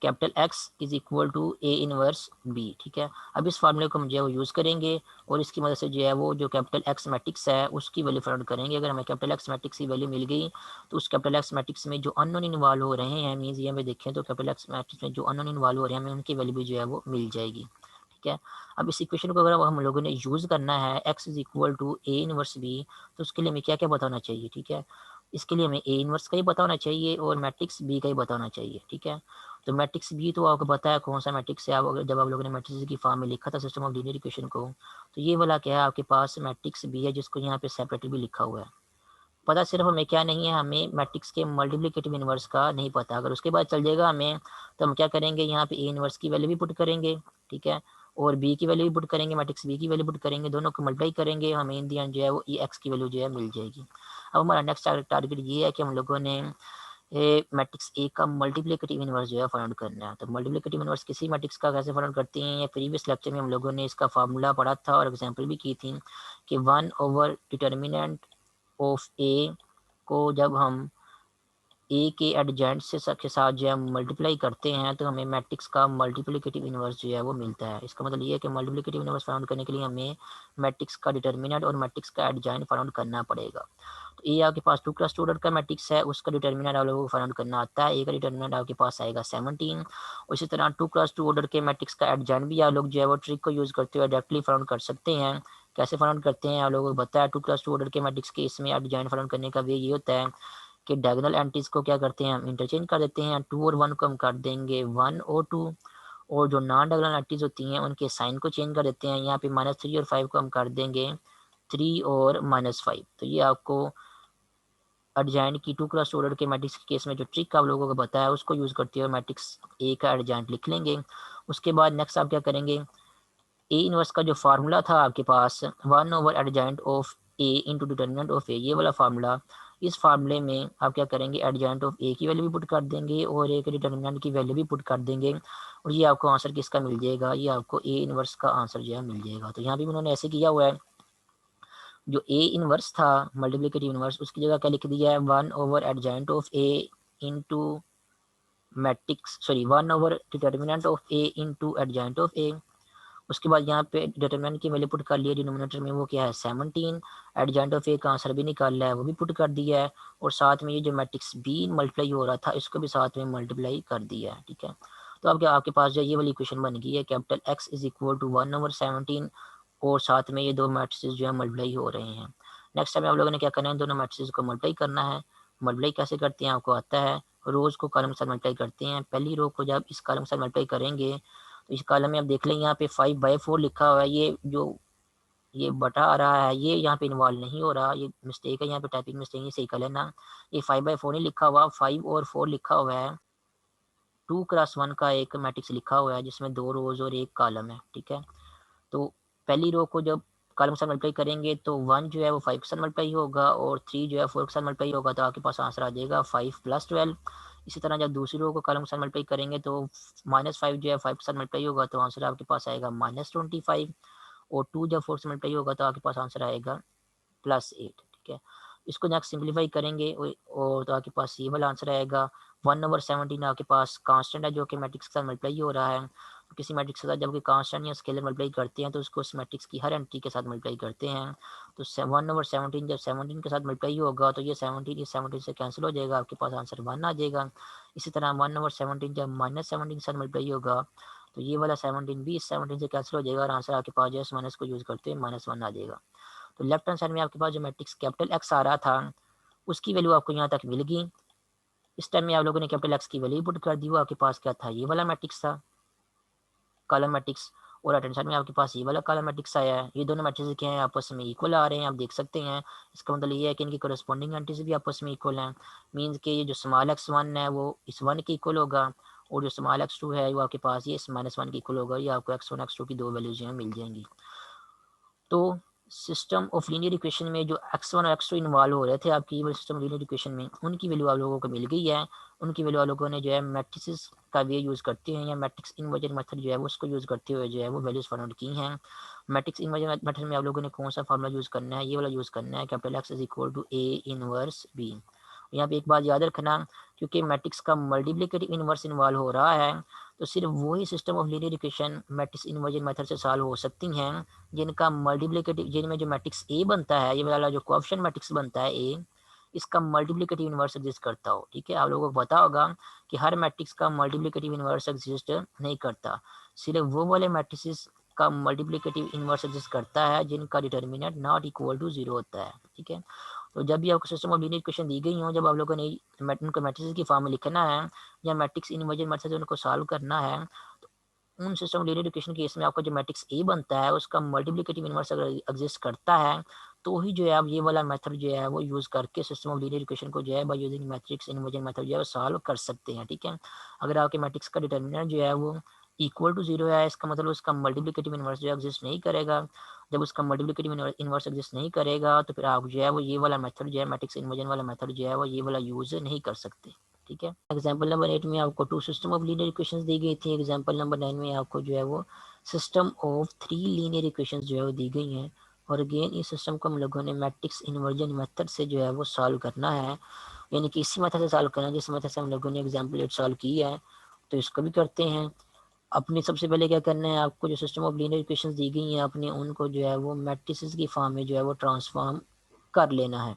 capital x is equal to A inverse b, ठीक है। अब इस फार्मूले को हम जो है वो यूज़ करेंगे और इसकी मदद से जो है वो जो कैपिटल एक्स मैट्रिक्स है उसकी वैल्यू फाइंड करेंगे। अगर हमें कैपिटल एक्स मैट्रिक्स की वैल्यू मिल गई तो उस कैपिटल एक्स मैट्रिक्स में जो अननोन इन्वॉल्व हो रहे हैं मीन्स ये हमें देखें तो कैपिटल एक्स मैट्रिक्स में जो अननोन इन्वॉल्व हो रहे हैं हमें उनकी वैल्यू भी जो है वो मिल जाएगी, ठीक है। अब इस इक्वेशन को अगर हम लोगों ने यूज़ करना है x is equal to A inverse b तो उसके लिए हमें क्या क्या बताना चाहिए, ठीक है। इसके लिए हमें ए इनवर्स का ही बताना चाहिए और मैट्रिक्स बी का ही बताना चाहिए, ठीक है। तो मैट्रिक्स बी तो आपको पता है कौन सा मैट्रिक्स है, आप जब आप लोगों ने मैट्रिक्स की फॉर्म में लिखा था सिस्टम ऑफ लीनियर इक्वेशन को तो ये वाला क्या है आपके पास मैट्रिक्स बी है जिसको यहाँ पे सेपरेटली भी लिखा हुआ है। पता सिर्फ हमें क्या नहीं है, हमें मैट्रिक्स के मल्टीप्लिकेटिव इनवर्स का नहीं पता। अगर उसके बाद चल जाएगा हमें तो हम क्या करेंगे, यहाँ पे ए इनवर्स की वैल्यू भी पुट करेंगे, ठीक है। और बी की वैल्यू भी पुट करेंगे, मैट्रिक्स बी की वैल्यू पुट करेंगे, दोनों को मल्टीप्लाई करेंगे, हमें इन दी एंड जो है वो ई एक्स की वैल्यू जो है मिल जाएगी। अब हमारा नेक्स्ट टारगेट ये है कि हम लोगों ने मैट्रिक्स ए का मल्टीप्लिकेटिव इनवर्स जो है फाइंड करना है। तो मल्टीप्लिकेटिव इनवर्स किसी मैट्रिक्स का कैसे फाइंड करते हैं, ये प्रीवियस लेक्चर में हम लोगों ने इसका फार्मूला पढ़ा था और एग्जांपल भी की थी कि 1 ओवर डिटर्मिनेंट ऑफ ए को जब हम ए के एडजेंट से के साथ जो है मल्टीप्लाई करते हैं तो हमें मैट्रिक्स का मल्टीप्लिकेटिव इनवर्स जो है वो मिलता है। इसका मतलब ये है कि मल्टीप्लिकेटिव इनवर्स फाइंड करने के लिए हमें मैट्रिक्स का डिटर्मिनेंट और मैट्रिक्स का एडजेंट फाइंड करना पड़ेगा। तो ए आपके पास 2 + 2 ऑर्डर का मैट्रिक्स है, उसका डिटर्मिनेंट आप लोगों को फाइंड करना आता है। ए का डिटर्मिनेंट आपके पास आएगा 17। और इसी तरह 2 + 2 ऑर्डर के मैट्रिक्स का एडजेंट भी आप लोग जो है वो ट्रिक को यूज़ करते हुए डायरेक्टली फाइंड कर सकते हैं। कैसे फाइंड करते हैं आप लोगों को बताया। 2 + 2 ऑर्डर के मैट्रिक्स के इसमें एडजेंट फाइंड करने का वे ये होता है कि डायगोनल एंट्रीज को क्या करते हैं हम इंटरचेंज कर देते हैं। 2 और 1 को हम कर देंगे 1 और 2, और जो नॉन डायगोनल एंट्रीज होती हैं उनके साइन को चेंज कर देते हैं। यहाँ पे -3 और 5 को हम कर देंगे 3 और -5। तो ये आपको एडजेंट की 2 + 2 ऑर्डर के मैट्रिक्स के केस में जो ट्रिक आप लोगों को बताया उसको यूज़ करते हुए मैट्रिक्स ए का एडजेंट लिख लेंगे। उसके बाद नेक्स्ट आप क्या करेंगे, ए इनवर्स का जो फार्मूला था आपके पास 1 over adjoint of A into determinant of A, ये वाला फार्मूला, इस फार्मूले में आप क्या करेंगे एडजेंट ऑफ ए की वैल्यू भी पुट कर देंगे और ए के डिटर्मिनेंट की वैल्यू भी पुट कर देंगे, और ये आपको आंसर किसका मिल जाएगा, ये आपको ए इनवर्स का आंसर जो है मिल जाएगा। तो यहाँ भी उन्होंने ऐसे किया हुआ है, जो ए इनवर्स था मल्टीप्लिकेटिव इनवर्स उसकी जगह क्या लिख दिया है 1 over adjoint of A into matrix, sorry 1 over determinant of A into adjoint of A. उसके बाद यहाँ पे डिटरमिनेंट की वैल्यू पुट कर लिया, डिनोमिनेटर में वो क्या है 17, एडजेंट ऑफ ए का आंसर भी निकाला है वो भी पुट कर दिया है, और साथ में ये जो मैट्रिक्स बी मल्टीप्लाई हो रहा था इसको भी साथ में मल्टीप्लाई कर दिया है। ठीक है, तो अब क्या आपके पास जो ये वाली इक्वेशन बन गई है, capital x is equal to 1 over 17, और साथ में ये दो मैट्रिक्स जो है मल्टीप्लाई हो रहे हैं। नेक्स्ट टाइम आप लोगों ने क्या करना है, दोनों मैट्रिक्स को मल्टीप्लाई करना है। मल्टीप्लाई कैसे करते हैं आपको आता है, रोज को कॉलम के साथ मल्टीप्लाई करते हैं। पहली रो को जब इस कॉलम के साथ मल्टीप्लाई करेंगे तो इस कॉलम में आप देख लें यहाँ पे 5/4 लिखा हुआ है, ये जो ये बटा आ रहा है ये यहाँ पे इन्वॉल्व नहीं हो रहा, ये मिस्टेक है, यहाँ पे टाइपिंग मिस्टेक है, सही कर लेना। ये 5/4 नहीं लिखा हुआ, 5 और 4 लिखा हुआ है। 2 × 1 का एक मैट्रिक्स लिखा हुआ है जिसमें 2 रोज और एक कॉलम है। ठीक है, तो पहली रो को जब कॉलम के साथ मल्टीप्लाई करेंगे तो 1 जो है वो 5 के साथ मल्टीप्लाई होगा और 3 जो है 4 के साथ मल्टीप्लाई होगा, तो आपके पास आंसर आ जाएगा 5 + 12। इसी तरह जब दूसरी रो को कॉलम के साथ मल्टीप्लाई करेंगे तो -5 जो है 5 के साथ मल्टीप्लाई होगा, तो आंसर आपके पास आएगा -25, और 2 जब 4 से मल्टीप्लाई होगा तो आपके पास आंसर आएगा +8। ठीक है, इसको नेक्स्ट सिंप्लीफाई करेंगे और तो आपके पास ये वाला आंसर आएगा 1 ओवर 17 आपके पास कांस्टेंट है जो कि मैट्रिक्स के साथ मल्टीप्लाई हो रहा है। तो किसी मैट्रिक्स के साथ जब कांस्टेंट या स्केलर मल्टीप्लाई करते हैं तो उसको उस मैट्रिक्स की हर एंट्री के साथ मल्टीप्लाई करते हैं। तो 1 ओवर 17 जब 17 के साथ मल्टीप्लाई होगा तो ये 17 इस 17 से कैंसिल हो जाएगा, आपके पास आंसर 1 आ जाएगा। इसी तरह 1 ओवर 17 जब -17 के साथ मल्टीप्लाई होगा तो ये वाला 17 भी इस 17 से कैंसिल हो जाएगा और आंसर आपके पास जो है माइनस को यूज़ करते हुए -1 आ जाएगा। तो लेफ्ट हैंड साइड में आपके पास जो मैट्रिक्स कैपिटल एक्स आ रहा था उसकी वैल्यू आपको यहाँ तक मिल गई। इस टाइम में आप लोगों ने कैपिटल एक्स की वैल्यू पुट कर दी, वो आपके पास क्या था, ये वाला मैट्रिक्स था कॉलम मैट्रिक्स, और राइट हैंड साइड में आपके पास ये वाला कॉलम मैट्रिक्स आया है। ये दोनों मैट्रिक्स क्या है आपस में इक्वल आ रहे हैं, आप देख सकते हैं। इसका मतलब ये है कि इनकी कोरेस्पॉन्डिंग एंट्रीज भी आपस में इक्वल हैं। मीन्स कि ये जो स्मॉल x1 है वो इस 1 के इक्वल होगा, और जो स्मॉल x2 है वो आपके पास ये -1 के इक्वल होगा। ये आपको x1 x2 की दो वैल्यूज जो है मिल जाएंगी। तो सिस्टम ऑफ लीनियर इक्वेशन में जो x1 और x2 इन्वॉल्व हो रहे थे आपकी वाले सिस्टम लीनियर इक्वेशन में, उनकी वैल्यू आप लोगों को मिल गई है। उनकी वैल्यू आप लोगों ने जो है मैट्रिसेस का वे यूज़ करते हैं या मैट्रिक्स इन्वर्जन मेथड जो है वो उसको यूज़ करते हुए जो है वो वैल्यूज़ फाइंड आउट की हैं। मैट्रिक्स इन्वर्जन मेथड में आप लोगों ने कौन सा फार्मूला यूज़ करना है, ये वाला यूज़ करना है, capital x is equal to A inverse b. यहाँ पे एक बात याद रखना, क्योंकि मैट्रिक्स का मल्टीप्लिकेटिव इनवर्स इन्वॉल्व हो रहा है तो सिर्फ वही system of linear equation matrix inversion method से सॉल्व हो सकती हैं जिनका मल्टीप्लिकेटिव, जिनमें जो मैट्रिक्स ए बनता है, ये वाला जो कोएफिशिएंट मैट्रिक्स बनता है ए, इसका मल्टीप्लिकेटिव इनवर्स एग्जिस्ट करता हो। ठीक है, आप लोगों को पता होगा कि हर मैट्रिक्स का मल्टीप्लिकेटिव इनवर्स एग्जिस्ट नहीं करता, सिर्फ वो वाले मैट्रिक्स का मल्टीप्लिकेटिव इनवर्स एग्जिस्ट करता है जिनका डिटर्मिनेंट नॉट इक्वल टू 0 होता है। ठीक है, तो जब भी आपको सिस्टम ऑफ लीनियर इक्वेशन दी गई हो, जब आप लोगों ने उनको मैट्रिक्स की फॉर्म में लिखना है या मैट्रिक्स इन्वर्जन मेथड से उनको सॉल्व करना है, उन system of linear equation case में आपका जो मैट्रिक्स ए बनता है उसका मल्टीप्लिकेटिव इनवर्स अगर एग्जिस्ट करता है तो ही जो है आप ये वाला मेथड जो है वो यूज़ करके सिस्टम ऑफ लीनियर इक्वेशन को जो है by using matrix inversion method जो है वो सॉल्व कर सकते हैं। ठीक है, अगर आपके मैट्रिक्स का डिटर्मिनेंट जो है वो इक्वल टू जीरो है, इसका मतलब उसका मल्टीप्लिकेटिव इन्वर्स जो एग्जिस्ट नहीं करेगा। जब उसका मल्टीप्लिकेटिव इन्वर्स एग्जिस्ट नहीं करेगा तो फिर आप जो है वो ये वाला मेथड जो है मैट्रिक्स इन्वर्जन वाला मेथड जो है वो ये वाला यूज नहीं कर सकते। ठीक है। एग्जाम्पल नंबर 8 में आपको two system of linear equations दी गई थी। एग्जाम्पल नंबर 9 में आपको जो है वो सिस्टम ऑफ 3 लीनियर इक्वेशंस जो है वो दी गई हैं। और अगेन इस सिस्टम को हम लोगों ने मैट्रिक्स इन्वर्जन मेथड से जो है वो सॉल्व करना है, यानी कि इसी मेथड से सॉल्व करना है जिस मेथड से हम लोगों ने एग्जाम्पल 8 सॉल्व की है। तो इसको भी करते हैं। अपने सबसे पहले क्या करना है, आपको जो सिस्टम ऑफ लीनियर इक्वेशंस दी गई हैं अपने उनको जो है वो मैट्रिसेस की फॉर्म में जो है वो ट्रांसफॉर्म कर लेना है।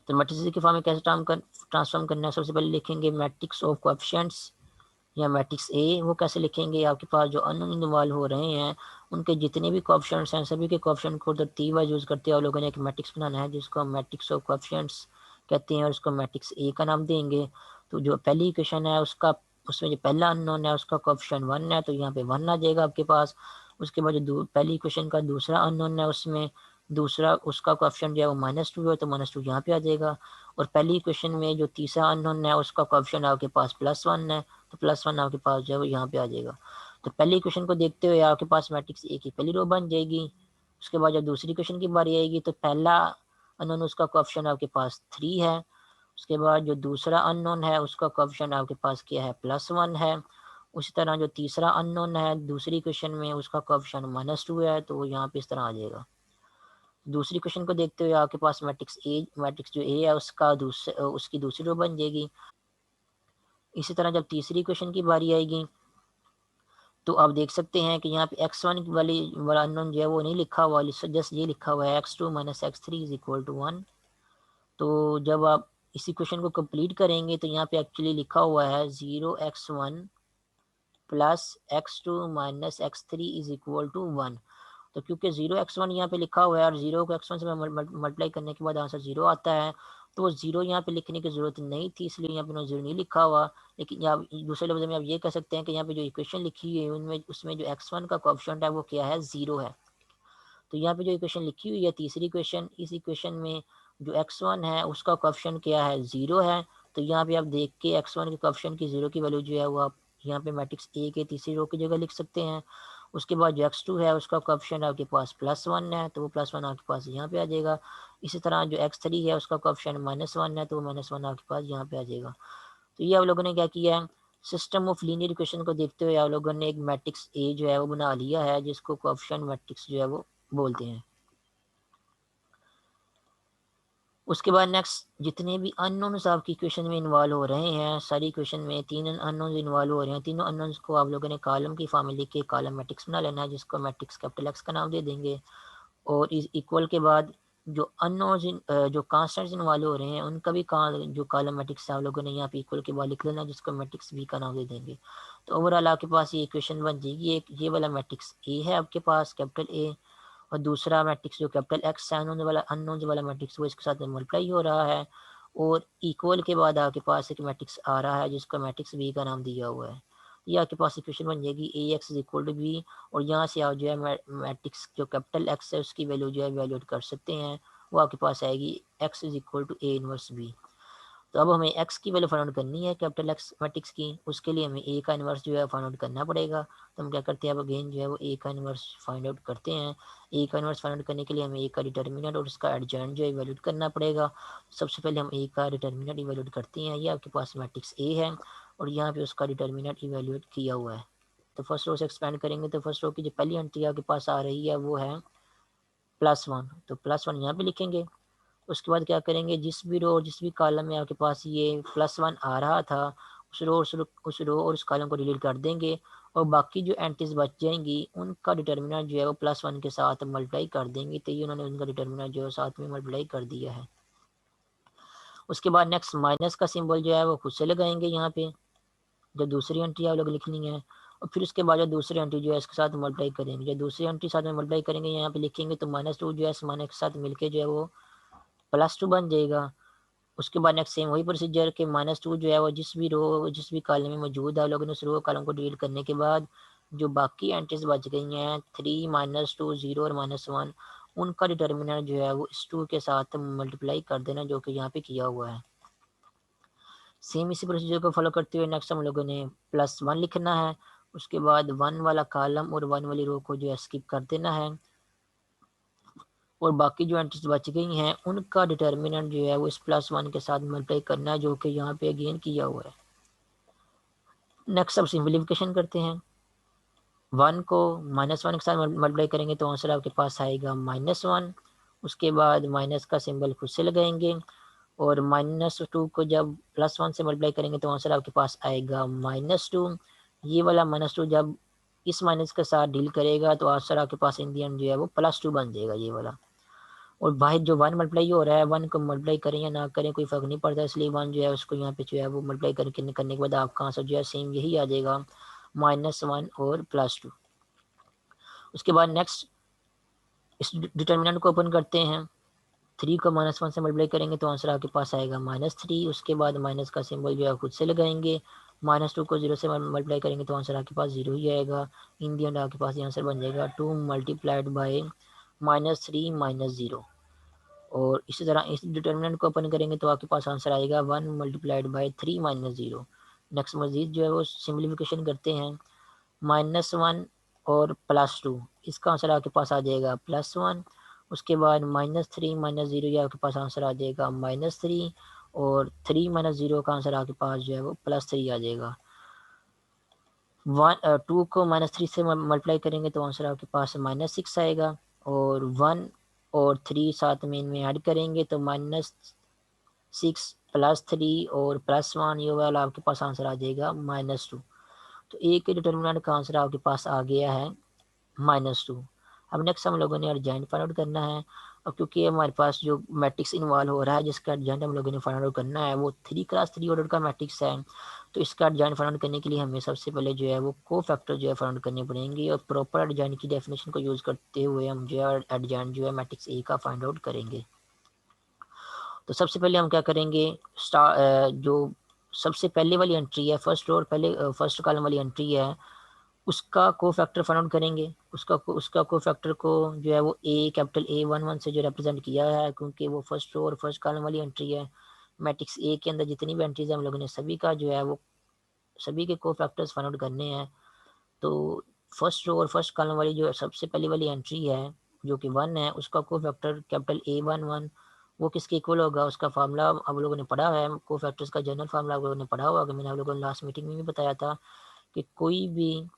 तो मैट्रिसेस की फॉर्म में कैसे ट्रांसफॉर्म करना है, सबसे पहले लिखेंगे मैट्रिक्स ऑफ कोएफिशिएंट्स या मैट्रिक्स ए। वो कैसे लिखेंगे, आपके पास जो अननोन इन्वॉल्व हो रहे हैं उनके जितने भी कोएफिशिएंट्स हैं सभी के कोएफिशिएंट को तरतीब वाइज यूज करते हैं आप लोगों ने एक मैट्रिक्स बनाना है जिसको हम मैट्रिक्स ऑफ कोएफिशिएंट्स कहते हैं और उसको मैट्रिक्स ए का नाम देंगे। तो जो पहली इक्वेशन है उसका उसमें जो पहला अननोन है उसका कोएफिशिएंट 1 है तो यहाँ पे 1 आ जाएगा आपके पास। उसके बाद जो पहली इक्वेशन का दूसरा अननोन है उसमें दूसरा उसका कोएफिशिएंट जो है वो -2 है तो -2 यहाँ पे आ जाएगा। और पहली इक्वेशन में जो तीसरा अननोन है उसका कोएफिशिएंट आपके पास +1 है तो +1 आपके पास जो है वो यहाँ पे आ जाएगा। तो पहली इक्वेशन को देखते हुए आपके पास मैट्रिक्स ए की पहली रो बन जाएगी। उसके बाद जब दूसरी इक्वेशन की बारी आएगी तो पहला अननोन उसका कोएफिशिएंट आपके पास 3 है। उसके बाद जो दूसरा अननोन है उसका कोएफिशिएंट आपके पास क्या है, +1 है। उसी तरह जो तीसरा अननोन है दूसरी इक्वेशन में उसका कोएफिशिएंट -2 है तो वो यहाँ पे इस तरह आ जाएगा। दूसरी क्वेश्चन को देखते हुए आपके पास मैट्रिक्स जो ए है उसका उसकी दूसरी रो बन जाएगी। इसी तरह जब तीसरी क्वेश्चन की बारी आएगी तो आप देख सकते हैं कि यहाँ पे x1 वाला अननोन जो है वो नहीं लिखा हुआ, जस्ट ये लिखा हुआ है x2 - x3 = 1। तो जब आप इसी क्वेश्चन को कंप्लीट करेंगे तो यहाँ पे एक्चुअली लिखा हुआ है 0x1 + x2 - x3 = 1। तो क्योंकि 0x1 यहाँ पे लिखा हुआ है और 0 को x1 से मल्टीप्लाई करने के बाद आंसर 0 आता है तो वो 0 यहाँ पे लिखने की ज़रूरत नहीं थी इसलिए यहाँ पे 0 नहीं लिखा हुआ। लेकिन यहाँ दूसरे लफ्ज़ में आप ये कह सकते हैं कि यहाँ पे जो इक्वेशन लिखी हुई है उनमें उसमें जो x1 का कोएफिशिएंट है वो क्या है, 0 है। तो यहाँ पे जो इक्वेशन लिखी हुई है तीसरी इक्वेशन, इस इक्वेशन में जो x1 है उसका कोएफिशिएंट क्या है, 0 है। तो यहाँ पे आप देख के x1 के कोएफिशिएंट की 0 की वैल्यू जो है वो आप यहाँ पे मैट्रिक्स ए के तीसरी रो की जगह लिख सकते हैं। उसके बाद जो x2 है उसका कोएफिशिएंट आपके पास +1 है तो वो +1 आपके पास यहाँ पे आ जाएगा। इसी तरह जो x3 है उसका कोएफिशिएंट -1 है तो वो -1 आपके पास यहाँ पे आ जाएगा। तो ये आप लोगों ने क्या किया है, सिस्टम ऑफ लीनियर इक्वेशन को देखते हुए आप लोगों ने एक मैट्रिक्स ए जो है वो बना लिया है जिसको कोएफिशिएंट मैट्रिक्स जो है वो बोलते हैं। उसके बाद नेक्स्ट जितने भी अननोन्स आपकी इक्वेशन में इन्वॉल्व हो रहे हैं सारी इक्वेशन में 3 अननोन्स इन्वॉल्व हो रहे हैं। तीनों अननोन्स को आप लोगों ने कॉलम की फॉर्म में लिख के कॉलम मैट्रिक्स बना लेना है जिसको मैट्रिक्स कैपिटल एक्स का नाम दे देंगे। और इस इक्वल के बाद जो अननोन्स जो कांस्टेंट्स इन्वॉल्व हो रहे हैं उनका भी जो कॉलम मैट्रिक्स है आप लोगों ने यहाँ पे इक्वल के बाद लिख लेना जिसको मैट्रिक्स बी का नाम दे देंगे। तो ओवरऑल आपके पास ये इक्वेशन बन जाएगी। एक ये वाला मैट्रिक्स ए है आपके पास कैपिटल ए और दूसरा मैट्रिक्स जो कैपिटल एक्स है अननोन वाला मैट्रिक्स वो इसके साथ मल्टीप्लाई हो रहा है। और इक्वल के बाद आपके पास एक मैट्रिक्स आ रहा है जिसको मैट्रिक्स बी का नाम दिया हुआ है। ये आपके पास इक्वेशन बन जाएगी ए एक्स = बी। और यहाँ से आप जो है मैट्रिक्स जो कैपिटल एक्स है उसकी वैल्यू जो है वैल्यूएट कर सकते हैं। वो आपके पास आएगी x = a 1b। तो अब हमें x की वैल्यू फाइंड आउट करनी है कैपिटल एक्स मैट्रिक्स की, उसके लिए हमें a का इन्वर्स जो है फाइंड आउट करना पड़ेगा। तो हम क्या करते हैं, अब अगेन जो है वो a का इन्वर्स फाइंड आउट करते हैं। a का इन्वर्स फाइंड आउट करने के लिए हमें a का डिटर्मिनेंट और उसका एडजॉइंट जो है इवैल्यूएट करना पड़ेगा। सबसे पहले हम a का डिटर्मिनेंट इवैल्यूएट करते हैं। ये आपके पास मैट्रिक्स a है और यहाँ पे उसका डिटर्मिनेंट इवैल्यूएट किया हुआ है। तो फर्स्ट रो से एक्सपेंड करेंगे तो फर्स्ट रो की जो पहली एंट्री आपके पास आ रही है वो है +1। तो +1 यहाँ पे लिखेंगे। उसके बाद क्या करेंगे, जिस भी रो और जिस भी कॉलम में आपके पास ये +1 आ रहा था उस रो और उस कॉलम को डिलीट कर देंगे और बाकी जो एंट्रीज बच जाएंगी उनका डिटर्मिनेंट जो है वो +1 के साथ मल्टीप्लाई कर देंगे। तो ये उन्होंने उनका डिटर्मिनेंट जो है साथ में मल्टीप्लाई कर दिया है। उसके बाद नेक्स्ट माइनस का सिंबल जो है वो खुद से लगाएंगे यहाँ पे जब दूसरी एंट्री आप लोग लिखनी है। और फिर उसके बाद जो दूसरी एंट्री जो है इसके साथ मल्टीप्लाई करेंगे। जब दूसरी एंट्री साथ में मल्टीप्लाई करेंगे यहाँ पे लिखेंगे तो -2 जो है इस माइनस के साथ मिलके जो है वो +2 बन जाएगा। उसके बाद नेक्स्ट सेम वही प्रोसीजर के -2 जो है वो जिस भी कॉलम में मौजूद है लोगों ने उस रो कॉलम को डिलीट करने के बाद जो बाकी एंट्रीज बच गई हैं 3 -2 0 और -1 उनका डिटर्मिनेंट जो है वो इस 2 के साथ मल्टीप्लाई कर देना जो कि यहाँ पे किया हुआ है। सेम इसी प्रोसीजर को फॉलो करते हुए नेक्स्ट हम लोगों ने +1 लिखना है, उसके बाद 1 वाला कॉलम और 1 वाली रो को जो है स्किप कर देना है, और बाकी जो एंट्रीज बच गई हैं उनका डिटर्मिनेंट जो है वो इस +1 के साथ मल्टीप्लाई करना है, जो कि यहाँ पे अगेन किया हुआ है। नेक्स्ट अब सिंपलीफिकेशन करते हैं। 1 को -1 के साथ मल्टीप्लाई करेंगे तो आंसर आपके पास आएगा -1। उसके बाद माइनस का सिंबल खुद से लगाएंगे, और -2 को जब +1 से मल्टीप्लाई करेंगे तो आंसर आपके पास आएगा -2। ये वाला -2 जब इस माइनस के साथ डील करेगा तो आंसर आपके पास इन दी एंड जो है वो +2 बन जाएगा ये वाला। और बाहर जो 1 मल्टीप्लाई हो रहा है, 1 को मल्टीप्लाई करें या ना करें कोई फ़र्क नहीं पड़ता, इसलिए 1 जो है उसको यहाँ पे जो है वो मल्टीप्लाई करने के बाद आपका आंसर जो है सेम यही आ जाएगा, -1 और +2। उसके बाद नेक्स्ट इस डिटर्मिनेंट को ओपन करते हैं। 3 को -1 से मल्टीप्लाई करेंगे तो आंसर आपके पास आएगा -3। उसके बाद माइनस का सिंबल जो है खुद से लगाएंगे। -2 को 0 से मल्टीप्लाई करेंगे तो आंसर आपके पास 0 ही आएगा। इन दी एंड आपके पास ये आंसर बन जाएगा 2 मल्टीप्लाइड बाय -3 -0। और इसी तरह इस डिटर्मिनेंट को ओपन करेंगे तो आपके पास आंसर आएगा 1 मल्टीप्लाइड बाय 3 -0। नेक्स्ट मजीद जो है वो सिम्प्लीफिकेशन करते हैं। -1 और +2, इसका आंसर आपके पास आ जाएगा +1। उसके बाद -3 -0, ये आपके पास आंसर आ जाएगा -3, और 3 -0 का आंसर आपके पास जो है वो +3 आ जाएगा। 2 को -3 से मल्टीप्लाई करेंगे तो आंसर आपके पास -6 आएगा, और 1 और 3 साथ में इनमें ऐड करेंगे तो -6 +3 और +1, ये वाला आपके पास आंसर आ जाएगा -2। तो एक के डिटर्मिनेंट का आंसर आपके पास आ गया है -2। अब नेक्स्ट हम लोगों ने अर्जेंट फाइंड आउट करना है। और क्योंकि हमारे पास जो मैट्रिक्स इन्वॉल्व हो रहा है जिसका अर्जेंट हम लोगों ने फाइंड आउट करना है वो 3x3 ऑर्डर का मैट्रिक्स है, तो इसका अर्जेंट फाइंड आउट करने के लिए हमें सबसे पहले जो है वो को फैक्टर जो है फाइंड आउट करने पड़ेंगे, और प्रॉपर अर्जेंट की डेफिनेशन को यूज़ करते हुए हम जो है अर्जेंट जो है मैट्रिक्स ए का फाइंड आउट करेंगे। तो सबसे पहले हम क्या करेंगे, जो सबसे पहले वाली एंट्री है, फर्स्ट रो और पहले फर्स्ट कॉलम वाली एंट्री है, उसका को फैक्टर फाइंड आउट करेंगे। उसका को फैक्टर को जो है वो कैपिटल A11 से जो रिप्रेजेंट किया है, क्योंकि वो फर्स्ट रो और फर्स्ट कॉलम वाली एंट्री है। मैट्रिक्स ए के अंदर जितनी भी एंट्रीज है हम लोगों ने सभी का जो है वो सभी के को फैक्टर्स फाइंड आउट करने हैं। तो फर्स्ट रो और फर्स्ट कॉलम वाली जो सबसे पहली वाली एंट्री है जो कि 1 है, उसका को फैक्टर कैपिटल A11 वो किसके इक्वल होगा, उसका फार्मूला आप लोगों ने पढ़ा है, को फैक्टर्स का जनरल फार्मूला आप लोगों ने पढ़ा हुआ, मैंने आप लोगों को लास्ट मीटिंग में भी बताया था कि कोई भी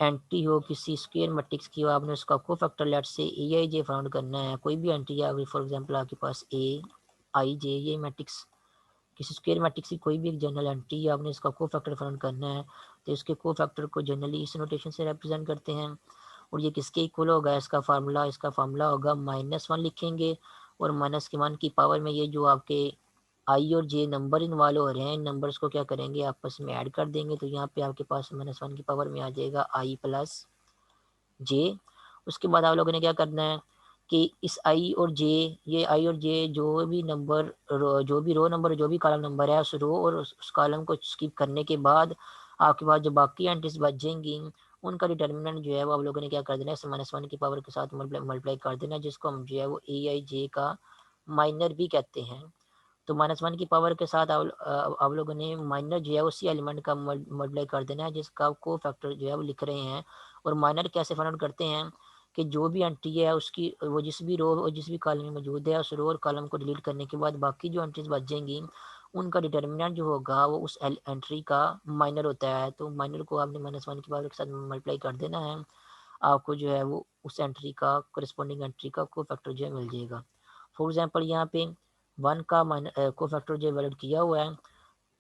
एंट्री हो किसी स्क्वायर मैट्रिक्स की, आपने उसका को फैक्टर लेट से Aij फाउंड करना है। कोई भी एंट्री है, फॉर एग्जांपल आपके पास Aij, ये मैट्रिक्स किसी स्क्वायर मैट्रिक्स की कोई भी एक जनरल एंट्री है, आपने इसका को फैक्टर फाउंड करना है। तो इसके को फैक्टर को जनरली इस नोटेशन से रिप्रेजेंट करते हैं। और ये किसके इक्वल होगा, इसका फार्मूला होगा -1 लिखेंगे, और माइनस के मान की पावर में ये जो आपके आई और जे नंबर इन्वॉल्व हो रहे हैं, इन नंबर्स को क्या करेंगे आपस में ऐड कर देंगे, तो यहाँ पे आपके पास -1 की पावर में आ जाएगा आई प्लस जे। उसके बाद आप लोगों ने क्या करना है कि इस आई और जे, ये आई और जे जो भी नंबर जो भी रो नंबर जो भी कॉलम नंबर है, उस रो और उस कॉलम को स्किप करने के बाद आपके पास जो बाकी एंट्रीज बच जाएंगी उनका डिटर्मिनेंट जो है वो आप लोगों ने क्या कर देना है, -1 की पावर के साथ मल्टीप्लाई कर देना है, जिसको हम जो है वो Aij का माइनर भी कहते हैं। तो -1 की पावर के साथ आप लोगों ने माइनर जो है उसी एलिमेंट का मल्टीप्लाई कर देना है जिसका को फैक्टर जो है वो लिख रहे हैं। और माइनर कैसे फाइंड आउट करते हैं कि जो भी एंट्री है उसकी वो जिस भी रो और जिस भी कॉलम में मौजूद है, उस रो और कॉलम को डिलीट करने के बाद बाकी जो एंट्रीज बच जाएंगी उनका डिटर्मिनेंट जो होगा वो उस एंट्री का माइनर होता है। तो माइनर को आपने -1 की पावर के साथ मल्टीप्लाई कर देना है, आपको जो है वो उस एंट्री का कोरिस्पोंडिंग एंट्री का को फैक्टर जो है मिल जाएगा। फॉर एग्जाम्पल यहाँ पे 1 का को फैक्टर जो वैलिड किया हुआ है,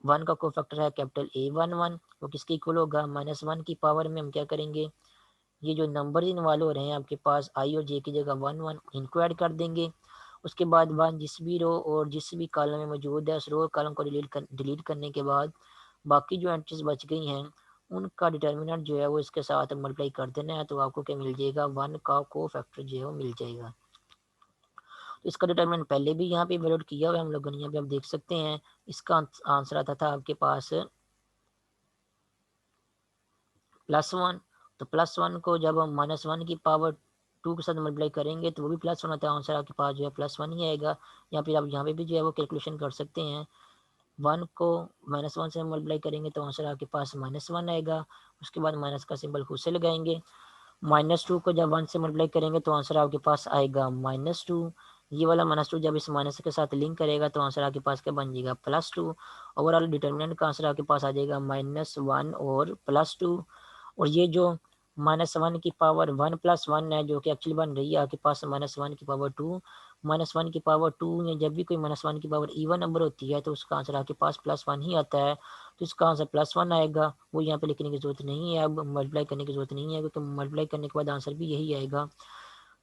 1 का को फैक्टर है कैपिटल A11, वो किसके इक्वल होगा, -1 की पावर में हम क्या करेंगे, ये जो नंबर इन्वॉल्व हो रहे हैं आपके पास आई और जे की जगह 1 इनको ऐड कर देंगे। उसके बाद 1 जिस भी रो और जिस भी कॉलम में मौजूद है उस रो और कॉलम को डिलीट करने के बाद बाकी जो एंट्रीज बच गई हैं उनका डिटर्मिनेंट जो है वो इसके साथ मल्टीप्लाई कर देना है, तो आपको क्या मिल जाएगा, 1 का को फैक्टर जो है वो मिल जाएगा। तो इसका डिटरमिनेंट पहले भी यहाँ पे वैलिड किया हुआ है हम लोगों ने, यहाँ पे आप देख सकते हैं। इसका आंसर आता था आपके पास +1। तो +1 को जब हम -1 की पावर 2 के साथ मल्टीप्लाई करेंगे तो वो भी +1 आता है, आंसर आपके पास जो है +1 ही आएगा। या फिर आप यहाँ पे भी जो है वो कैलकुलेशन कर सकते हैं 1 को -1 से मल्टीप्लाई करेंगे तो आंसर आपके पास -1 आएगा। उसके बाद माइनस का सिंबल खुद से लगाएंगे। -2 को जब 1 से मल्टीप्लाई करेंगे तो आंसर आपके पास आएगा -2। ये वाला -2 जब इस माइनस के साथ लिंक करेगा तो आंसर आपके पास क्या बन जाएगा +2। ओवरऑल डिटर्मिनेंट का आंसर आपके पास आ जाएगा -1 और +2। और ये जो -1 की पावर 1 + 1 है जो कि एक्चुअली बन रही है आपके पास -1 की पावर 2। -1 की पावर 2 में जब भी कोई -1 की पावर इवन नंबर होती है तो उसका आंसर आपके पास +1 ही आता है। तो इसका आंसर +1 आएगा। वो यहाँ पे लिखने की जरूरत नहीं है, अब मल्टीप्लाई करने की जरूरत नहीं है क्योंकि मल्टीप्लाई करने के बाद आंसर भी यही आएगा।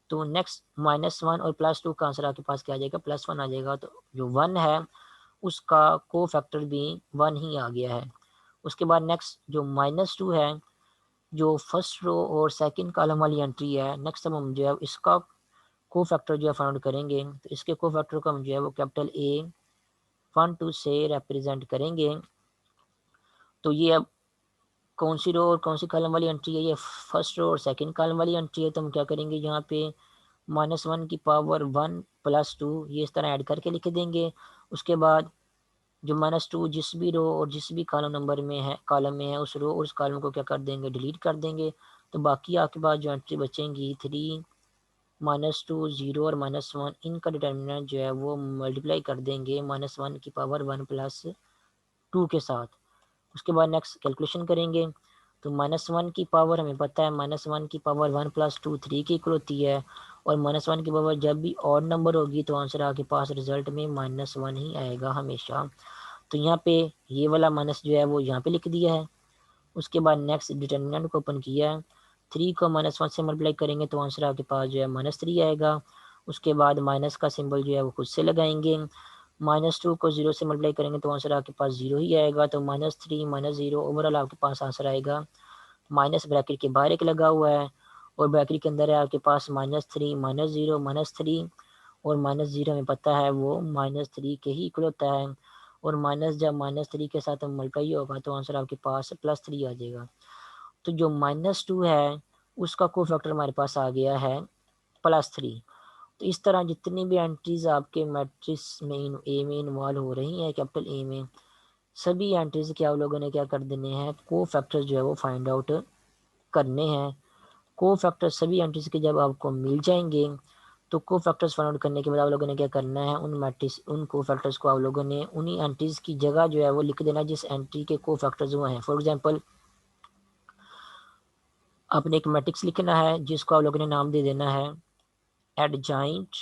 तो नेक्स्ट -1 और +2 का आंसर आपके पास क्या आ जाएगा +1 आ जाएगा। तो जो 1 है उसका को फैक्टर भी 1 ही आ गया है। उसके बाद नेक्स्ट जो -2 है जो फर्स्ट रो और सेकंड कॉलम वाली एंट्री है, नेक्स्ट हम जो है इसका को फैक्टर जो है फाइंड करेंगे। तो इसके को फैक्टर को हम जो है वो कैपिटल A12 से रिप्रेजेंट करेंगे। तो ये अब कौन सी रो और कौन सी कॉलम वाली एंट्री है, ये फर्स्ट रो और सेकंड कॉलम वाली एंट्री है। तो हम क्या करेंगे यहाँ पे -1 की पावर 1 + 2 ये इस तरह ऐड करके लिख देंगे। उसके बाद जो -2 जिस भी रो और जिस भी कॉलम में है उस रो और उस कॉलम को क्या कर देंगे डिलीट कर देंगे। तो बाकी आपके पास जो एंट्री बचेंगी 3 -2 0 और -1 इनका डिटर्मिनेंट जो है वो मल्टीप्लाई कर देंगे -1 की पावर 1 + 2 के साथ। उसके बाद नेक्स्ट कैलकुलेशन करेंगे। तो -1 की पावर हमें पता है -1 की पावर 1 + 2 3 की इक्वल होती है। और -1 की पावर जब भी ऑड नंबर होगी तो आंसर आपके पास रिजल्ट में -1 ही आएगा हमेशा। तो यहाँ पे ये वाला माइनस जो है वो यहाँ पे लिख दिया है। उसके बाद नेक्स्ट डिटर्मिनेंट को ओपन किया है। 3 को -1 से मल्टीप्लाई करेंगे तो आंसर आपके पास जो है -3 आएगा। उसके बाद माइनस का सिंबल जो है वो खुद से लगाएंगे। -2 को 0 से मल्टीप्लाई करेंगे तो आंसर आपके पास 0 ही आएगा। तो -3 -0 ओवरऑल आपके पास आंसर आएगा। माइनस ब्रैकेट के बाहर एक लगा हुआ है और ब्रैकेट के अंदर है आपके पास -3 -0 -3 और -0 हमें पता है वो -3 के ही इक्वल होता है। और माइनस जब -3 के साथ मल्टीप्लाई होगा तो आंसर आपके पास +3 आ जाएगा। तो जो -2 है उसका कोफैक्टर हमारे पास आ गया है +3। तो इस तरह जितनी भी एंट्रीज आपके मैट्रिक्स में ए में इन्वॉल्व हो रही हैं कैपिटल ए में, सभी एंट्रीज के आप लोगों ने क्या कर देने हैं कोफैक्टर जो है वो फाइंड आउट करने हैं। को फैक्टर सभी एंट्रीज के जब आपको मिल जाएंगे तो को फैक्टर्स फाइंड आउट करने के बाद आप लोगों ने क्या करना है उन को फैक्टर्स को आप लोगों ने उन्हीं एंट्रीज की जगह जो है वो लिख देना जिस एंट्री के को फैक्टर्स वो हैं। फॉर एग्जांपल आपने एक मैट्रिक्स लिखना है जिसको आप लोगों ने नाम दे देना है एडजॉइंट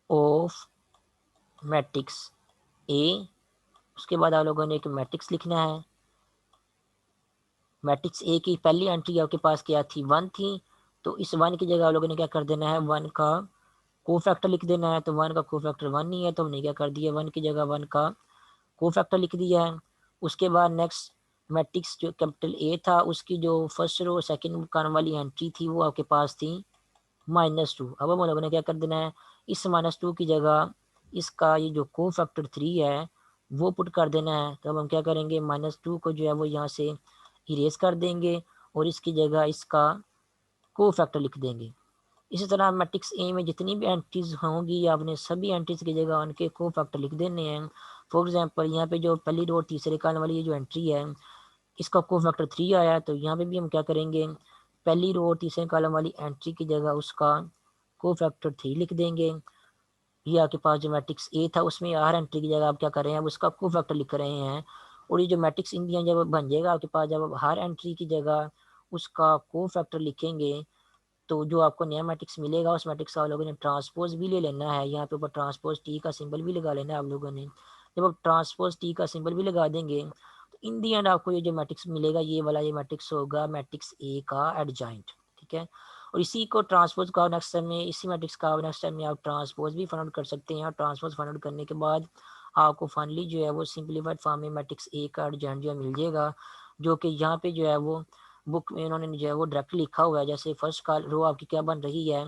ऑफ मैट्रिक्स ए। उसके बाद आप लोगों ने एक मैट्रिक्स लिखना है। मैट्रिक्स ए की पहली एंट्री आपके पास क्या थी 1 थी। तो इस 1 की जगह आप लोगों ने क्या कर देना है 1 का को फैक्टर लिख देना है। तो 1 का को फैक्टर 1 नहीं है तो हमने क्या कर दिया 1 की जगह 1 का को फैक्टर लिख दिया है। उसके बाद नेक्स्ट मैट्रिक्स जो कैपिटल ए था उसकी जो फर्स्ट रो सेकंड कॉलम वाली एंट्री थी वो आपके पास थी -2। अब हम लोगों ने क्या कर देना है इस -2 की जगह इसका ये जो को फैक्टर 3 है वो पुट कर देना है। तो अब हम क्या करेंगे -2 को जो है वो यहाँ से इरेज कर देंगे और इसकी जगह इसका को फैक्टर लिख देंगे। इसी तरह मैट्रिक्स ए में जितनी भी एंट्रीज होंगी आपने सभी एंट्रीज की जगह उनके को फैक्टर लिख देने हैं। फॉर एग्जांपल यहाँ पे जो पहली रो तीसरे कॉलम वाली ये जो एंट्री है इसका को फैक्टर 3 आया है। तो यहाँ पे भी हम क्या करेंगे पहली रो और तीसरे कॉलम वाली एंट्री की जगह उसका को फैक्टर 3 लिख देंगे। ये आपके पास जो मैट्रिक्स ए था उसमें हर एंट्री की जगह आप क्या कर रहे हैं अब उसका को फैक्टर लिख रहे हैं। और ये जो मैट्रिक्स इंडिया जब बन जाएगा आपके पास जब हर एंट्री की जगह उसका को फैक्टर लिखेंगे तो जो आपको नया मैट्रिक्स मिलेगा उस मैट्रिक्स का आप लोगों ने ट्रांसपोज भी ले लेना है। यहाँ पे ऊपर ट्रांसपोज टी का सिंबल भी लगा लेना है आप लोगों ने। जब आप ट्रांसपोज टी का सिंबल भी लगा देंगे तो इन दी एंड आपको ये जो मैट्रिक्स मिलेगा ये वाला ये मैट्रिक्स होगा मैट्रिक्स ए का एडजॉइंट। ठीक है। और इसी को ट्रांसपोज का नेक्स्ट टाइम में इसी मैट्रिक्स का नेक्स्ट टाइम में आप ट्रांसपोज भी फाइंड आउट कर सकते हैं। और ट्रांसपोज फाइंड आउट करने के बाद आपको फाइनली जो है वो सिंप्लीफाइड फॉर्म में मैट्रिक्स ए का एडजॉइंट जो मिल जाएगा जो कि यहाँ पे जो है वो बुक में उन्होंने जो है वो डायरेक्ट लिखा हुआ है। जैसे फर्स्ट कॉल रो आपकी क्या बन रही है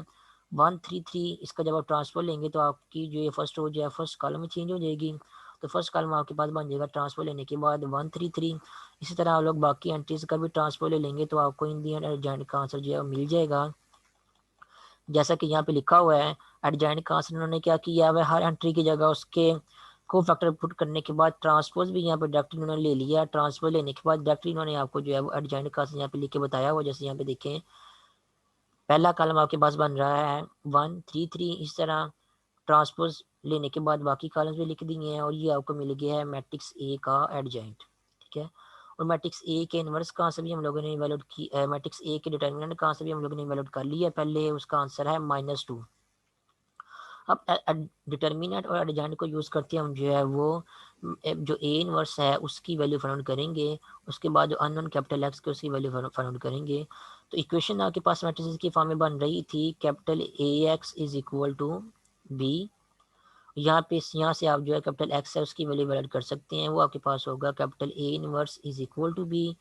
133 इसका जब आप ट्रांसफर लेंगे तो आपकी जो ये फर्स्ट रो जो है फर्स्ट कॉलम में चेंज हो जाएगी। तो फर्स्ट कॉलम आपके पास बन जाएगा ट्रांसफर लेने के बाद 133। इसी तरह आप लोग बाकी एंट्रीज का भी ट्रांसफर ले लेंगे तो आपको इन दी एडजॉइंट का आंसर जो है मिल जाएगा। जैसा कि यहाँ पे लिखा हुआ है एडजॉइंट का आंसर उन्होंने क्या किया है हर एंट्री की जगह उसके को फैक्टर पुट करने के बाद ट्रांसपोज भी यहाँ पे डायरेक्टली उन्होंने ले लिया। ट्रांसपोज लेने के बाद डायरेक्टली इन्होंने आपको जो है वो एडजॉइंट का यहाँ पे लिख के बताया हुआ। जैसे यहाँ पे देखें, पहला कॉलम आपके पास बन रहा है 1 3 3, इस तरह ट्रांसपोज लेने के बाद बाकी कॉलम्स भी लिख दिए हैं और ये आपको मिल गया है मैट्रिक्स ए का एडजॉइंट। ठीक है, और मैट्रिक्स ए के इनवर्स कहाँ से भी हम लोगों ने इवैल्यूएट की, मैट्रिक्स ए के डिटर्मिनेंट कहाँ से भी हम लोगों ने इवैल्यूएट कर लिया पहले, उसका आंसर है -2। अब डिटर्मिनेंट और एडजॉइंट को यूज़ करते हम जो है वो जो ए इनवर्स है उसकी वैल्यू फाइंड करेंगे, उसके बाद जो अननोन कैपिटल एक्स के उसकी वैल्यू फाइंड करेंगे। तो इक्वेशन आपके पास मैट्रिसेस की फॉर्म में बन रही थी, capital A x is equal to b. यहाँ से आप जो है कैपिटल एक्स है उसकी वैल्यू वैलिड कर सकते हैं, वो आपके पास होगा capital A inverse is equal to B.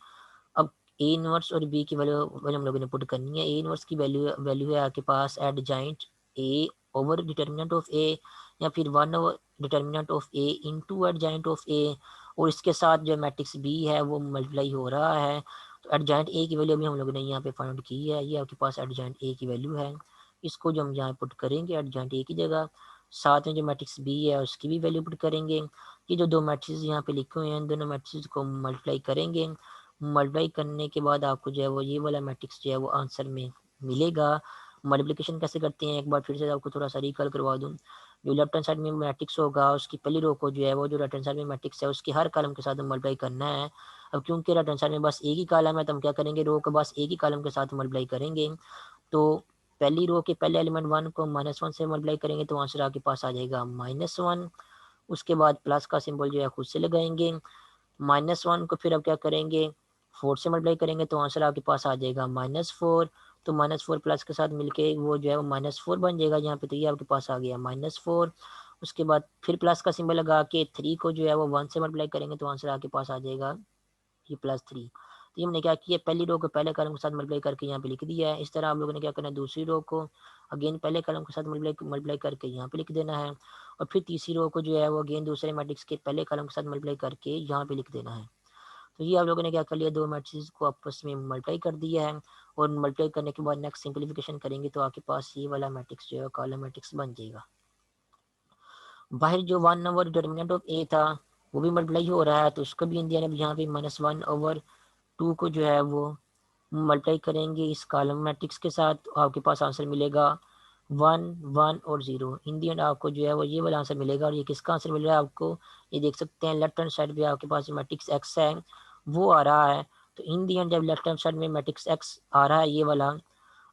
अब ए इनवर्स और बी की वैल्यू हम लोगों ने पुट करनी है। ए इनवर्स की वैल्यू वैल्यू है आपके पास adjoint A over determinant of A, या फिर 1 over determinant of A into adjoint of A, और इसके साथ जो मैट्रिक्स बी है वो मल्टीप्लाई हो रहा है। तो एडजॉइंट ए की वैल्यू भी हम लोगों ने यहाँ पे फाइंड की है, ये आपके पास एडजॉइंट ए की वैल्यू है। इसको जो हम यहाँ पुट करेंगे एडजॉइंट ए की जगह, साथ में जो मैट्रिक्स बी है उसकी भी वैल्यू पुट करेंगे। ये जो दो मैट्रिक्स यहाँ पे लिखे हुए हैं इन दोनों मैट्रिक्स को मल्टीप्लाई करेंगे। मल्टीप्लाई करने के बाद आपको जो है वो ये वाला मैट्रिक्स जो है वो आंसर में मिलेगा। मल्टीप्लिकेशन कैसे करते हैं एक बार फिर से आपको थोड़ा सा रिकॉल करवा दूँ। जो लेफ्ट हैंड साइड में मैट्रिक्स होगा उसकी पहली रो को जो है वो जो राइट हैंड साइड में मैट्रिक्स है उसकी हर कॉलम के साथ मल्टीप्लाई करना है। अब क्योंकि राइट हैंड साइड में बस एक ही कॉलम है तो हम क्या करेंगे, रो को बस एक ही कॉलम के साथ मल्टीप्लाई करेंगे। तो पहली रो के पहले एलिमेंट 1 को -1 से मल्टीप्लाई करेंगे तो आंसर आपके पास आ जाएगा -1। उसके बाद प्लस का सिंबल जो है खुद से लगाएंगे। -1 को फिर अब क्या करेंगे, 4 से मल्टीप्लाई करेंगे तो आंसर आपके पास आ जाएगा -4। तो -4 प्लस के साथ मिलके वो जो है वो -4 बन जाएगा यहाँ पे, तो ये आपके पास आ गया -4। उसके बाद फिर प्लस का सिंबल लगा के 3 को जो है वो 1 से मल्टीप्लाई करेंगे तो आंसर आपके पास आ जाएगा ये +3। तो ये हमने क्या किया, पहली रो को पहले कॉलम के साथ मल्टीप्लाई करके यहाँ पे लिख दिया है। इस तरह आप लोगों ने क्या करना है, दूसरी रो को अगेन पहले कॉलम के साथ मल्टीप्लाई करके यहाँ पे लिख देना है, और फिर तीसरी रो को जो है वो अगेन दूसरे मैट्रिक्स के पहले कॉलम के साथ मल्टीप्लाई करके यहाँ पे लिख देना है। तो ये आप लोगों ने क्या कर लिया, दो मैट्रिक्स को आपस में मल्टीप्लाई कर दिया है, और मल्टीप्लाई करने के बाद नेक्स्ट सिंप्लीफिकेशन करेंगे तो आपके पास ये वाला मैट्रिक्स जो है कॉलम मैट्रिक्स बन जाएगा। बाहर जो 1 नंबर डिटर्मिनेंट ऑफ ए था वो भी मल्टीप्लाई हो रहा है, तो उसको भी इंडिया ने यहाँ पे -1/2 को जो है वो मल्टीप्लाई करेंगे इस कॉलम मैट्रिक्स के साथ, तो आपके पास आंसर मिलेगा 1 1 और 0। इन दी एंड आपको जो है वो ये वाला आंसर मिलेगा। और ये किसका आंसर मिल रहा है आपको, ये देख सकते हैं लेफ्ट हैंड साइड पे आपके पास मैट्रिक्स एक्स है वो आ रहा है। तो इन दी एंड जब लेफ्ट हैंड साइड में मैट्रिक्स एक्स आ रहा है ये वाला,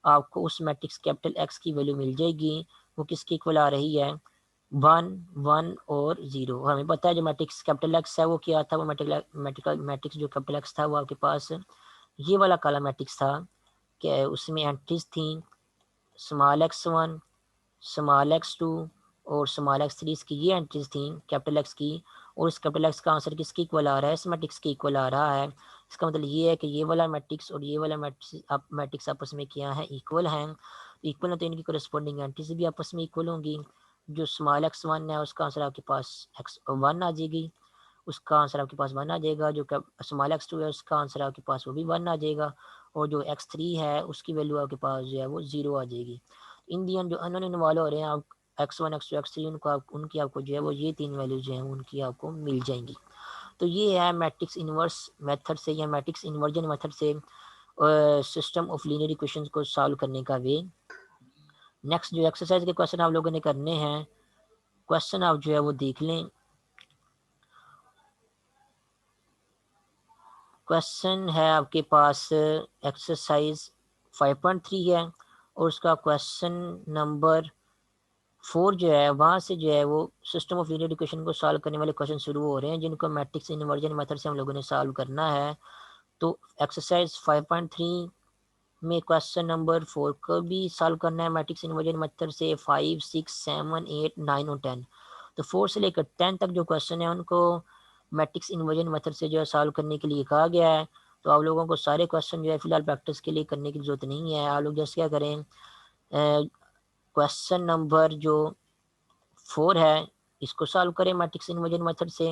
आपको उस मैट्रिक्स कैपिटल एक्स की वैल्यू मिल जाएगी। वो किसके इक्वल आ रही है, 1 1 और 0। हमें पता है जो मैट्रिक्स कैपिटल एक्स है वो क्या था, वो मैट्रिक्स जो कैपिटल एक्स था वो आपके पास ये वाला काला मैट्रिक्स था कि उसमें एंट्रीज थी स्मॉल x1, स्मॉल x2 और स्मॉल x3, इसकी ये एंट्रीज थी कैपिटल एक्स की। और इस कैपिटल एक्स का आंसर किसके इक्वल आ रहा है, इस मैट्रिक्स के इक्वल आ रहा है। इसका मतलब ये है कि ये वाला मैट्रिक्स और ये वाला मैट्रिक्स आपस में क्या है, इक्वल हैं। इक्वल है तो इनकी कोरेस्पॉन्डिंग एंट्रीज भी आपस में इक्वल होंगी। जो स्मॉल x1 है उसका आंसर आपके पास x1 आ जाएगी, उसका आंसर आपके पास 1 आ जाएगा। जो स्मॉल x2 है उसका आंसर आपके पास वो भी 1 आ जाएगा, और जो x3 है उसकी वैल्यू आपके पास जो है वो 0 आ जाएगी। इन दी एंड जो अननोन इन्वॉल्व हो रहे हैं आप x1 x2 x3 उनकी आपको जो है वो ये तीन वैल्यू जो है उनकी आपको मिल जाएंगी। तो ये है मैट्रिक्स इन्वर्स मेथड से या मैट्रिक्स इन्वर्जन मेथड से सिस्टम ऑफ लीनियर इक्वेशंस को सॉल्व करने का वे। नेक्स्ट जो एक्सरसाइज के क्वेश्चन आप लोगों ने करने हैं, क्वेश्चन आप जो है वो देख लें। क्वेश्चन है आपके पास एक्सरसाइज 5.3 है, और उसका क्वेश्चन नंबर 4 जो है वहाँ से जो है वो सिस्टम ऑफ लीनियर इक्वेशन को सॉल्व करने वाले क्वेश्चन शुरू हो रहे हैं जिनको मैट्रिक्स इन्वर्जन मेथड से हम लोगों ने सॉल्व करना है। तो एक्सरसाइज 5.3 में क्वेश्चन नंबर 4 को भी सॉल्व करना है मैट्रिक्स इन्वर्जन मेथड से। 5 6 7 8 9 और 10, तो 4 से लेकर 10 तक जो क्वेश्चन है उनको मैट्रिक्स इन्वर्जन मेथड से जो है सॉल्व करने के लिए कहा गया है। तो आप लोगों को सारे क्वेश्चन जो है फिलहाल प्रैक्टिस के लिए करने की जरूरत नहीं है। आप लोग जैसे क्या करें, क्वेश्चन नंबर जो 4 है इसको सॉल्व करें मैट्रिक्स इन्वर्जन मेथड से।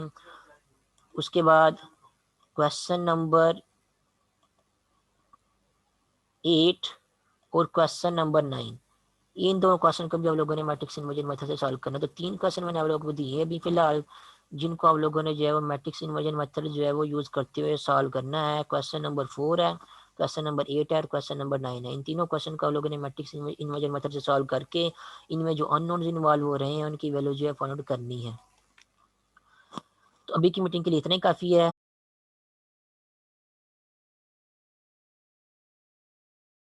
उसके बाद क्वेश्चन नंबर 8 और क्वेश्चन नंबर 9, इन दोनों क्वेश्चन को भी आप लोगों ने मैट्रिक्स इन्वर्जन मेथड से सॉल्व करना। तो 3 क्वेश्चन मैंने आप लोगों को दिए अभी फिलहाल, जिनको आप लोगों ने जो है वो मैट्रिक्स इन्वर्जन मेथड जो है वो यूज़ करते हुए सॉल्व करना है। क्वेश्चन नंबर 4 है, क्वेश्चन नंबर 8 है और क्वेश्चन नंबर 9 है। इन तीनों क्वेश्चन को आप लोगों ने मैट्रिक्स इन्वर्जन मेथड से सॉल्व करके इनमें जो अननोन्स इन्वॉल्व हो रहे हैं उनकी वैल्यू जो है फाइंड आउट करनी है। तो अभी की मीटिंग के लिए इतना ही काफ़ी है।